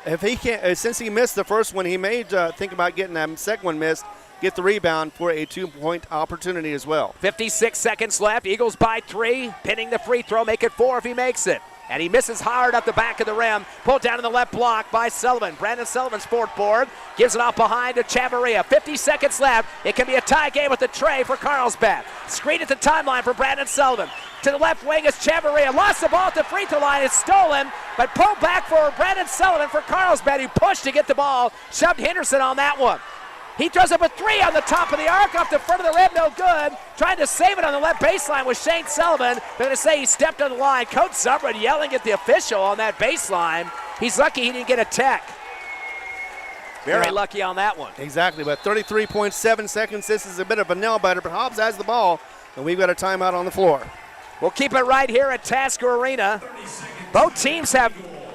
if he can't, since he missed the first one, he may think about getting that second one missed, get the rebound for a 2-point opportunity as well. 56 seconds left. Eagles by 3, pinning the free throw, make it 4 if he makes it. And he misses hard up the back of the rim. Pulled down in the left block by Sullivan. Brandon Sullivan's fourth board. Gives it off behind to Chavarria. 50 seconds left. It can be a tie game with the tray for Carlsbad. Screen at the timeline for Brandon Sullivan. To the left wing is Chavarria. Lost the ball at the free throw line. It's stolen, but pulled back for Brandon Sullivan for Carlsbad, who pushed to get the ball. Shoved Henderson on that one. He throws up a 3 on the top of the arc, off the front of the rim, no good. Trying to save it on the left baseline with Shane Sullivan. They're going to say he stepped on the line. Coach Zumbrin yelling at the official on that baseline. He's lucky he didn't get a tech. Very lucky on that one. Exactly, but 33.7 seconds. This is a bit of a nail-biter, but Hobbs has the ball, and we've got a timeout on the floor. We'll keep it right here at Tasker Arena. Both teams have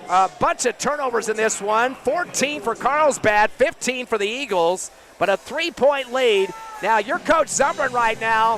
a bunch of turnovers in this one. 14 for Carlsbad, 15 for the Eagles, but a 3-point lead. Now, you're Coach Zumbrin right now.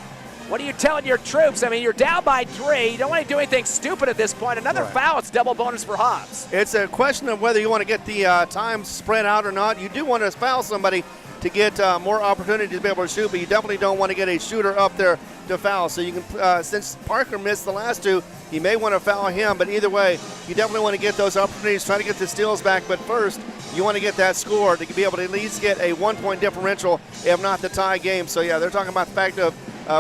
What are you telling your troops? I mean, you're down by 3. You don't want to do anything stupid at this point. Another foul, it's double bonus for Hobbs. It's a question of whether you want to get the time spread out or not. You do want to foul somebody to get more opportunity to be able to shoot, but you definitely don't want to get a shooter up there to foul. So you can, since Parker missed the last 2, you may want to foul him, but either way, you definitely want to get those opportunities, try to get the steals back, but first, you want to get that score to be able to at least get a 1-point differential, if not the tie game. So yeah, they're talking about the fact of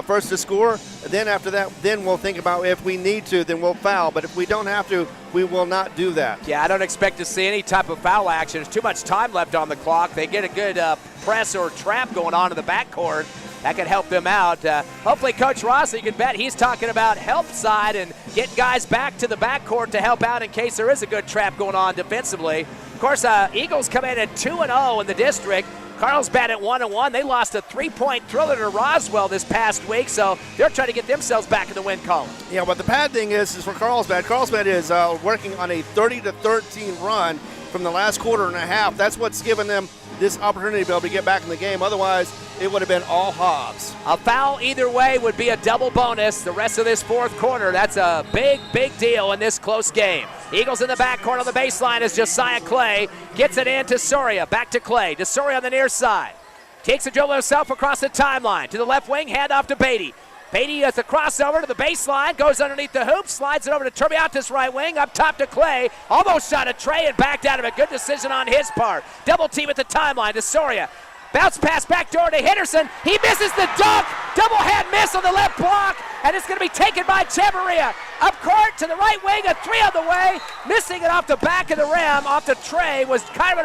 first to score, then after that, then we'll think about if we need to, then we'll foul, but if we don't have to, we will not do that. Yeah, I don't expect to see any type of foul action. There's too much time left on the clock. They get a good press or trap going on in the backcourt. That could help them out. Hopefully Coach Ross, you can bet he's talking about help side and getting guys back to the backcourt to help out in case there is a good trap going on defensively. Of course, Eagles come in at 2-0 in the district. Carlsbad at 1-1. They lost a 3-point thriller to Roswell this past week, so they're trying to get themselves back in the win column. Yeah, but the bad thing is for Carlsbad. Carlsbad is working on a 30-13 run from the last quarter and a half. That's what's given them this opportunity to be able to get back in the game. Otherwise, it would have been all Hobbs. A foul either way would be a double bonus the rest of this fourth quarter. That's a big, big deal in this close game. Eagles in the backcourt on the baseline as Josiah Clay gets it in to Soria. Back to Clay. To Soria on the near side. Takes a dribble himself across the timeline. To the left wing, hand off to Beatty. Beatty has the crossover to the baseline, goes underneath the hoop, slides it over to Turbiatas right wing, up top to Clay. Almost shot a tray and backed out of it. Good decision on his part. Double team at the timeline to Soria. Bounce pass back door to Henderson. He misses the dunk. Double hand miss on the left block. and it's going to be taken by Chavarria. Up court to the right wing, a three on the way. Missing it off the back of the rim, off the tray was Cavemen.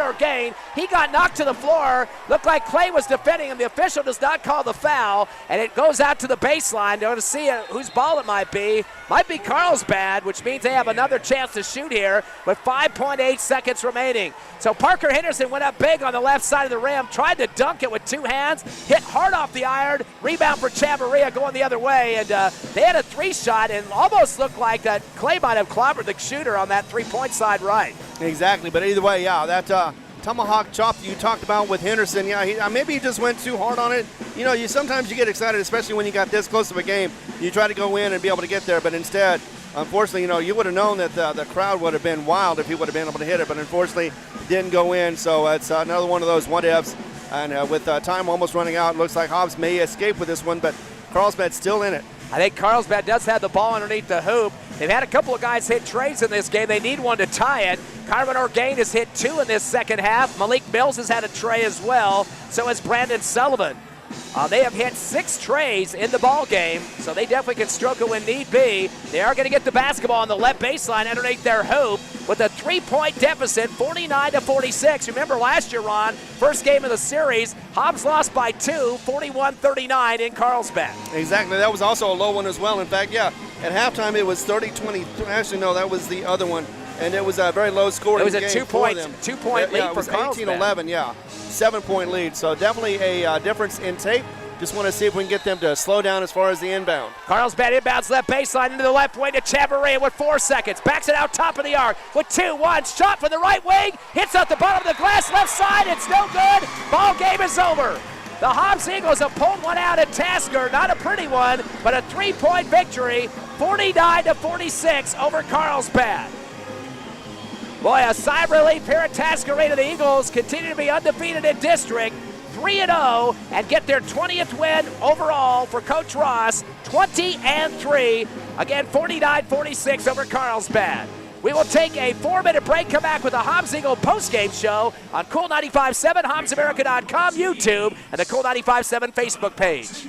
He got knocked to the floor. Looked like Clay was defending him. The official does not call the foul, and it goes out to the baseline. They're going to see whose ball it might be. Might be Carlsbad, which means they have another chance to shoot here with 5.8 seconds remaining. So Parker Henderson went up big on the left side of the rim, tried to dunk it with two hands, hit hard off the iron, rebound for Chavarria going the other way, and they had a three shot and almost looked like that Clay might have clobbered the shooter on that three-point side right. Exactly, but either way, yeah, that tomahawk chop you talked about with Henderson, yeah, maybe he just went too hard on it. You know, sometimes you get excited, especially when you got this close of a game. You try to go in and be able to get there, but instead, unfortunately, you would have known that the crowd would have been wild if he would have been able to hit it, but unfortunately didn't go in. So it's another one of those what-ifs. And with time almost running out, it looks like Hobbs may escape with this one, but Carlsbad's still in it. I think Carlsbad does have the ball underneath the hoop. They've had a couple of guys hit trays in this game. They need one to tie it. Carmen Orgain has hit two in this second half. Malik Mills has had a tray as well. So has Brandon Sullivan. They have hit 6 trays in the ball game, so they definitely can stroke it when need be. They are going to get the basketball on the left baseline underneath their hoop with a 3-point deficit, 49-46. Remember last year, Ron, first game of the series, Hobbs lost by 2, 41-39 in Carlsbad. Exactly. That was also a low one as well. In fact, yeah, at halftime it was 30-20. Actually, no, that was the other one. And it was a very low scoring game. It was a two-point lead for Carlsbad. 18-11, yeah. 7-point lead. So definitely a difference in tape. Just want to see if we can get them to slow down as far as the inbound. Carlsbad inbounds left baseline into the left wing to Chavarria with 4 seconds. Backs it out top of the arc with 2-1. Shot from the right wing. Hits out the bottom of the glass left side. It's no good. Ball game is over. The Hobbs Eagles have pulled one out at Tasker. Not a pretty one, but a 3-point victory. 49-46 over Carlsbad. Boy, a sigh of relief here at Tasker Arena. The Eagles continue to be undefeated in district, 3-0, and get their 20th win overall for Coach Ross, 20-3. Again, 49-46 over Carlsbad. We will take a 4-minute break, come back with a Hobbs Eagle postgame show on Cool 95.7, HobbsAmerica.com, YouTube, and the Cool 95.7 Facebook page.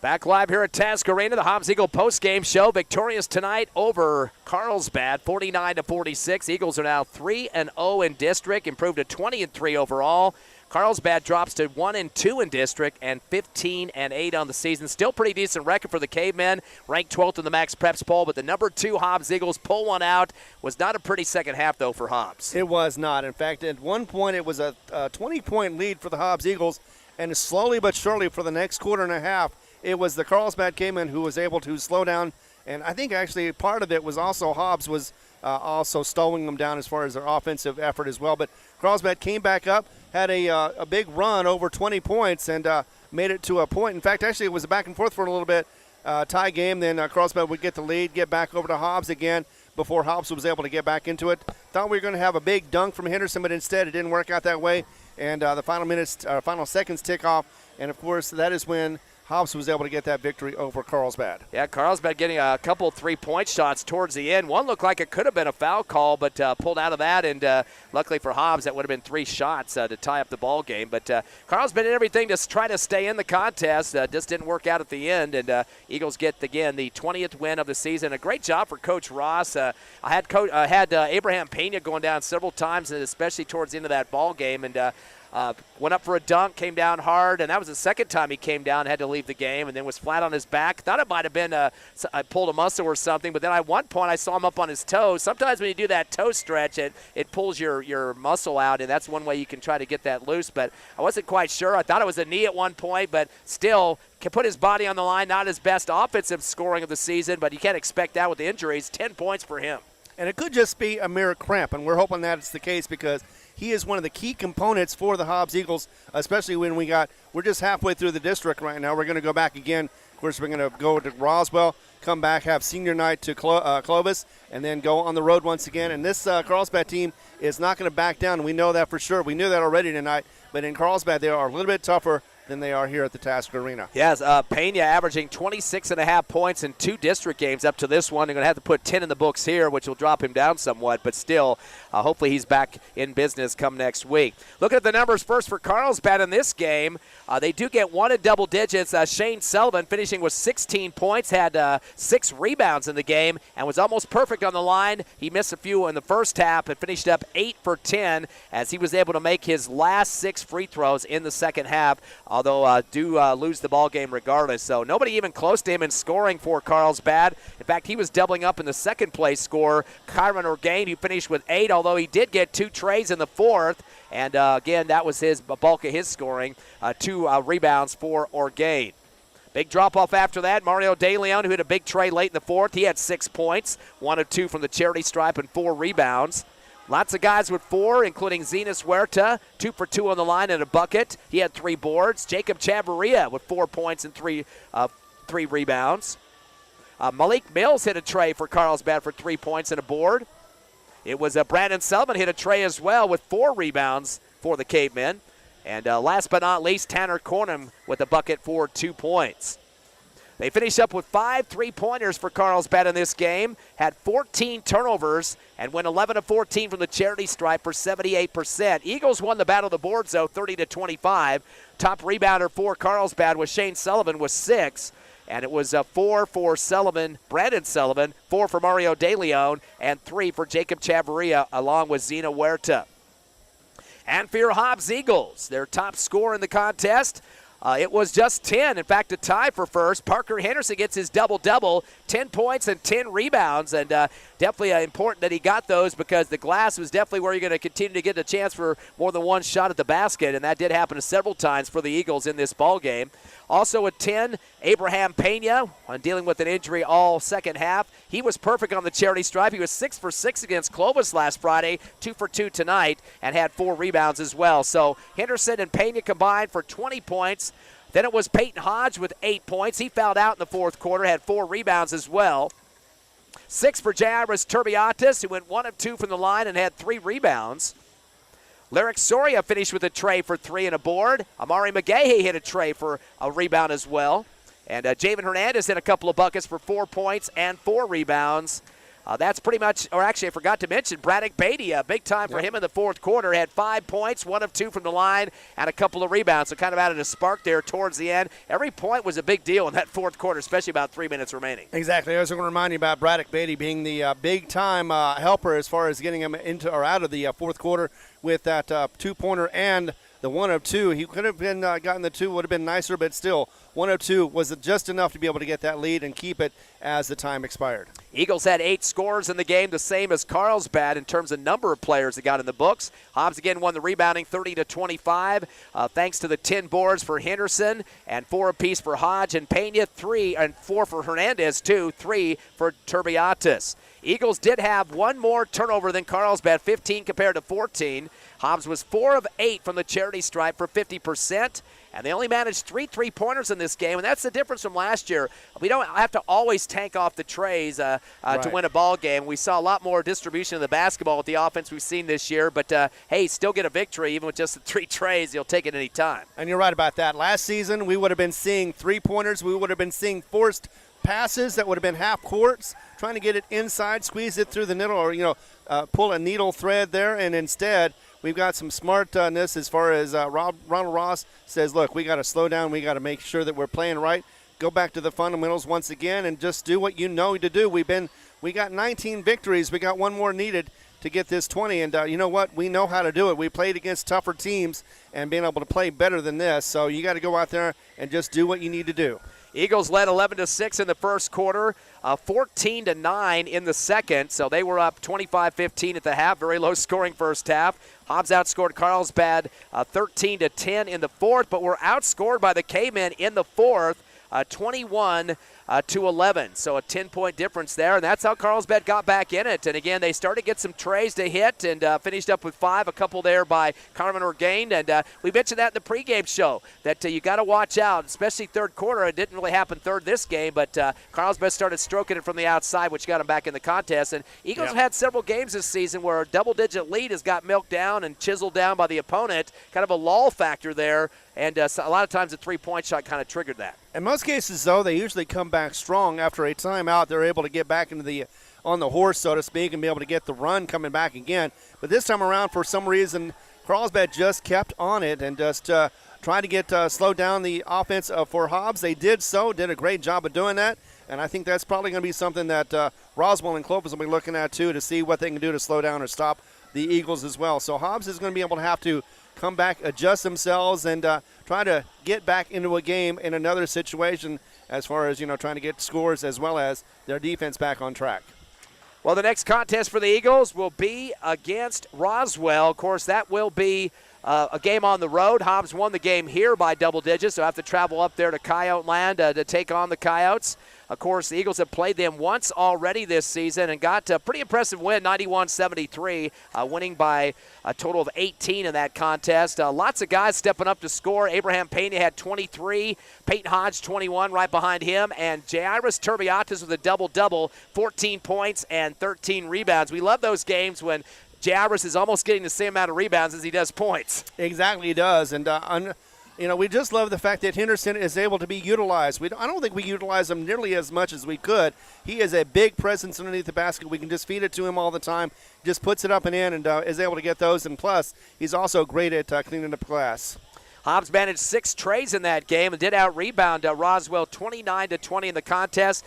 Back live here at Task Arena, the Hobbs Eagle postgame show. Victorious tonight over Carlsbad, 49-46. Eagles are now 3-0 in district, improved to 20-3 overall. Carlsbad drops to 1-2 in district and 15-8 on the season. Still pretty decent record for the Cavemen, ranked 12th in the Max Preps poll, but the number 2 Hobbs Eagles pull one out. Was not a pretty second half, though, for Hobbs. It was not. In fact, at one point it was a 20-point lead for the Hobbs Eagles, and slowly but surely for the next quarter and a half, it was the Carlsbad Cavemen who was able to slow down, and I think actually part of it was also Hobbs was also slowing them down as far as their offensive effort as well. But Carlsbad came back up, had a big run over 20 points, and made it to a point. In fact, actually it was a back and forth for a little bit, tie game. Then Carlsbad would get the lead, get back over to Hobbs again before Hobbs was able to get back into it. Thought we were going to have a big dunk from Henderson, but instead it didn't work out that way. And the final seconds tick off, and of course that is when Hobbs was able to get that victory over Carlsbad. Yeah, Carlsbad getting a couple 3-point shots towards the end. One looked like it could have been a foul call, but pulled out of that. And luckily for Hobbs, that would have been 3 shots to tie up the ball game. But Carlsbad did everything to try to stay in the contest. Just didn't work out at the end. And Eagles get, again, the 20th win of the season. A great job for Coach Ross. I had Abraham Pena going down several times, and especially towards the end of that ball game. And went up for a dunk, came down hard, and that was the second time he came down, had to leave the game, and then was flat on his back. Thought it might have been I pulled a muscle or something, but then at one point I saw him up on his toes. Sometimes when you do that toe stretch, it pulls your muscle out, and that's one way you can try to get that loose. But I wasn't quite sure. I thought it was a knee at one point, but still can put his body on the line. Not his best offensive scoring of the season, but you can't expect that with the injuries. 10 points for him. And it could just be a mere cramp, and we're hoping that it's the case because he is one of the key components for the Hobbs Eagles, especially when we're just halfway through the district right now. We're going to go back again. Of course, we're going to go to Roswell, come back, have senior night to Clovis, and then go on the road once again. And this Carlsbad team is not going to back down. We know that for sure. We knew that already tonight. But in Carlsbad, they are a little bit tougher than they are here at the Task Arena. Yes, Pena averaging 26.5 points in 2 district games up to this one. They're going to have to put 10 in the books here, which will drop him down somewhat, but still, hopefully he's back in business come next week. Looking at the numbers first for Carlsbad in this game, they do get one in double digits. Shane Sullivan finishing with 16 points, had 6 rebounds in the game, and was almost perfect on the line. He missed a few in the first half and finished up 8 for 10 as he was able to make his last 6 free throws in the second half, although lose the ball game regardless. So nobody even close to him in scoring for Carlsbad. In fact, he was doubling up in the second place scorer, Kyron Orgain, who finished with 8, although he did get 2 trays in the fourth. And again, that was his bulk of his scoring, 2 rebounds for Orgain. Big drop-off after that. Mario De Leon, who had a big tray late in the fourth, he had 6 points, 1 of 2 from the charity stripe and 4 rebounds. Lots of guys with 4, including Zenas Huerta, 2 for 2 on the line and a bucket. He had 3 boards. Jacob Chavarria with 4 points and 3 rebounds. Malik Mills hit a tray for Carlsbad for 3 points and a board. It was Brandon Sullivan hit a tray as well with 4 rebounds for the Cavemen. And last but not least, Tanner Cornum with a bucket for 2 points. They finished up with 5 3-pointers for Carlsbad in this game, had 14 turnovers, and went 11 of 14 from the charity stripe for 78%. Eagles won the battle of the boards, though, 30-25. Top rebounder for Carlsbad was Shane Sullivan with 6, and it was 4 for Sullivan, Brandon Sullivan, 4 for Mario De Leon, and 3 for Jacob Chavarria, along with Zena Huerta. And for your Hobbs Eagles, their top scorer in the contest, it was just 10. In fact, a tie for first. Parker Henderson gets his double-double, 10 points and 10 rebounds. And definitely important that he got those because the glass was definitely where you're going to continue to get a chance for more than one shot at the basket. And that did happen several times for the Eagles in this ball game. Also at 10, Abraham Pena, dealing with an injury all second half. He was perfect on the charity stripe. He was 6 for 6 against Clovis last Friday, 2 for 2 tonight, and had 4 rebounds as well. So Henderson and Pena combined for 20 points. Then it was Peyton Hodge with 8 points. He fouled out in the fourth quarter, had 4 rebounds as well. 6 for Jairus Turbiatis, who went 1 of 2 from the line and had 3 rebounds. Lyric Soria finished with a tray for 3 and a board. Amari McGahey hit a tray for a rebound as well. And Javen Hernandez hit a couple of buckets for 4 points and 4 rebounds. That's pretty much, or actually I forgot to mention, Braddock Beatty, big time for him in the fourth quarter. Had 5 points, 1 of 2 from the line, and a couple of rebounds. So kind of added a spark there towards the end. Every point was a big deal in that fourth quarter, especially about 3 minutes remaining. Exactly. I was going to remind you about Braddock Beatty being the big-time helper as far as getting him into or out of the fourth quarter with that 2-pointer and the 1 of 2. He could have been gotten the 2, would have been nicer, but still 1 of 2 was just enough to be able to get that lead and keep it as the time expired. Eagles had 8 scores in the game, the same as Carlsbad in terms of number of players that got in the books. Hobbs again won the rebounding 30-25, thanks to the 10 boards for Henderson and 4 apiece for Hodge and Pena, 3 and 4 for Hernandez, 3 for Turbiatis. Eagles did have 1 more turnover than Carlsbad, 15 compared to 14. Hobbs was 4 of 8 from the charity stripe for 50%. And they only managed 3 3-pointers in this game, and that's the difference from last year. We don't have to always tank off the trays to win a ball game. We saw a lot more distribution of the basketball with the offense we've seen this year, but, hey, still get a victory even with just the 3 trays. You'll take it any time. And you're right about that. Last season, we would have been seeing 3-pointers. We would have been seeing forced passes that would have been half courts, trying to get it inside, squeeze it through the middle, or, pull a needle thread there, and instead – we've got some smartness as far as Ronald Ross says, look, we got to slow down. We got to make sure that we're playing right. Go back to the fundamentals once again and just do what you know to do. We got 19 victories. We got 1 more needed to get this 20. And you know what? We know how to do it. We played against tougher teams and being able to play better than this. So you got to go out there and just do what you need to do. Eagles led 11-6 in the first quarter, 14-9 in the second. So they were up 25-15 at the half. Very low scoring first half. Hobbs outscored Carlsbad 13-10 in the fourth, but were outscored by the Cavemen in the fourth, 21-11. So a 10-point difference there, and that's how Carlsbad got back in it. And again, they started to get some trays to hit and finished up with 5, a couple there by Carmen Orgain. And we mentioned that in the pregame show, that you got to watch out, especially third quarter. It didn't really happen third this game, but Carlsbad started stroking it from the outside, which got them back in the contest. And Eagles have had several games this season where a double-digit lead has got milked down and chiseled down by the opponent, kind of a lull factor there. And so a lot of times a 3-point shot kind of triggered that. In most cases, though, they usually come back strong after a timeout. They're able to get back into on the horse, so to speak, and be able to get the run coming back again. But this time around, for some reason, Carlsbad just kept on it and just tried to get slow down the offense for Hobbs. They did a great job of doing that. And I think that's probably going to be something that Roswell and Clovis will be looking at, too, to see what they can do to slow down or stop the Eagles as well. So Hobbs is going to be able to have to come back, adjust themselves, and try to get back into a game in another situation as far as, trying to get scores as well as their defense back on track. Well, the next contest for the Eagles will be against Roswell. Of course, that will be a game on the road. Hobbs won the game here by double digits, so have to travel up there to Coyote Land to take on the Coyotes. Of course, the Eagles have played them once already this season and got a pretty impressive win, 91-73, winning by a total of 18 in that contest. Lots of guys stepping up to score. Abraham Pena had 23, Peyton Hodge 21 right behind him, and Jairus Turbiatis with a double-double, 14 points and 13 rebounds. We love those games when Jairus is almost getting the same amount of rebounds as he does points. Exactly, he does. And, we just love the fact that Henderson is able to be utilized. I don't think we utilize him nearly as much as we could. He is a big presence underneath the basket. We can just feed it to him all the time. Just puts it up and in and is able to get those. And plus, he's also great at cleaning up glass. Hobbs managed 6 trays in that game and did out-rebound Roswell 29-20 in the contest.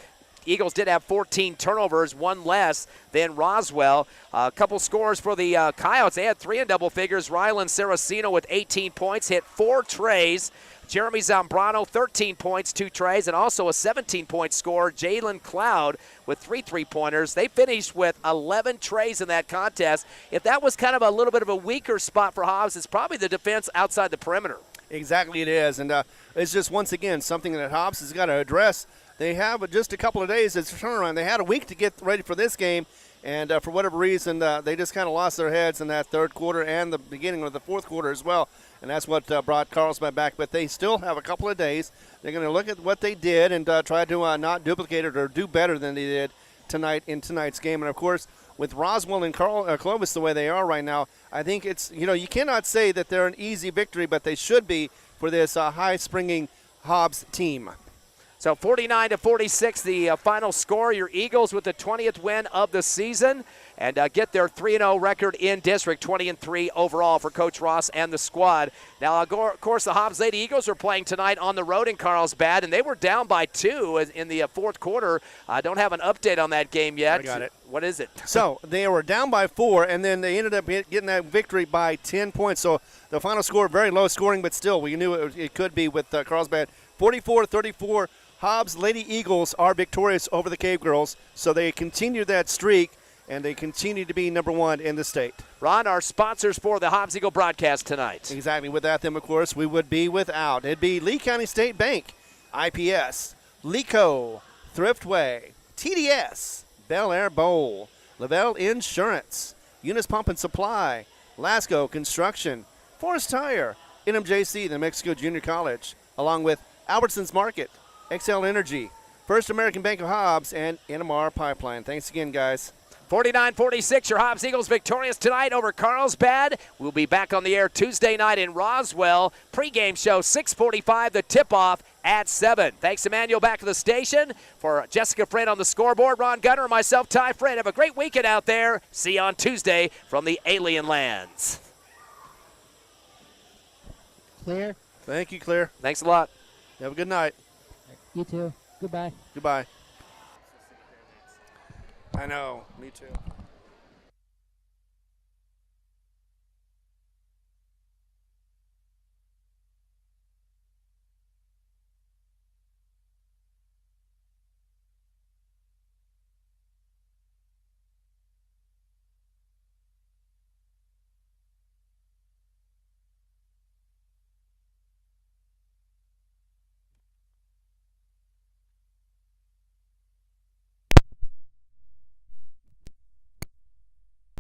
Eagles did have 14 turnovers, 1 less than Roswell. A couple scores for the Coyotes. They had 3 in double figures. Rylan Saraceno with 18 points, hit 4 trays. Jeremy Zambrano, 13 points, 2 trays, and also a 17-point score. Jalen Cloud with 3 3-pointers. They finished with 11 trays in that contest. If that was kind of a little bit of a weaker spot for Hobbs, it's probably the defense outside the perimeter. Exactly it is, and it's just, once again, something that Hobbs has got to address. They have just a couple of days as a turnaround. They had a week to get ready for this game, and for whatever reason, they just kind of lost their heads in that third quarter and the beginning of the fourth quarter as well, and that's what brought Carlsbad back. But they still have a couple of days. They're going to look at what they did and try to not duplicate it or do better than they did tonight in tonight's game. And, of course, with Roswell and Clovis the way they are right now, I think it's, you cannot say that they're an easy victory, but they should be for this high-springing Hobbs team. So 49-46, the final score. Your Eagles with the 20th win of the season and get their 3-0 record in district, 20-3 overall for Coach Ross and the squad. Now, of course, the Hobbs Lady Eagles are playing tonight on the road in Carlsbad, and they were down by 2 in the fourth quarter. I don't have an update on that game yet. I got it. What is it? So they were down by 4, and then they ended up getting that victory by 10 points. So the final score, very low scoring, but still, we knew it could be with Carlsbad. 44-34. Hobbs Lady Eagles are victorious over the Cave Girls, so they continue that streak, and they continue to be number 1 in the state. Ron, our sponsors for the Hobbs Eagle broadcast tonight. Exactly. Without them, of course, we would be without. It'd be Lee County State Bank, IPS, LECO, Thriftway, TDS, Bel Air Bowl, Lavelle Insurance, Eunice Pump and Supply, Lasco Construction, Forest Tire, NMJC, the Mexico Junior College, along with Albertsons Market, XL Energy, First American Bank of Hobbs, and NMR Pipeline. Thanks again, guys. 49-46, your Hobbs Eagles victorious tonight over Carlsbad. We'll be back on the air Tuesday night in Roswell. Pre-game show 6:45, the tip-off at 7. Thanks, Emmanuel, back to the station. For Jessica Friend on the scoreboard, Ron Gunner, and myself, Ty Friend. Have a great weekend out there. See you on Tuesday from the Alien Lands. Clear. Thank you, Claire. Thanks a lot. Have a good night. You too. Goodbye. Goodbye. I know. Me too.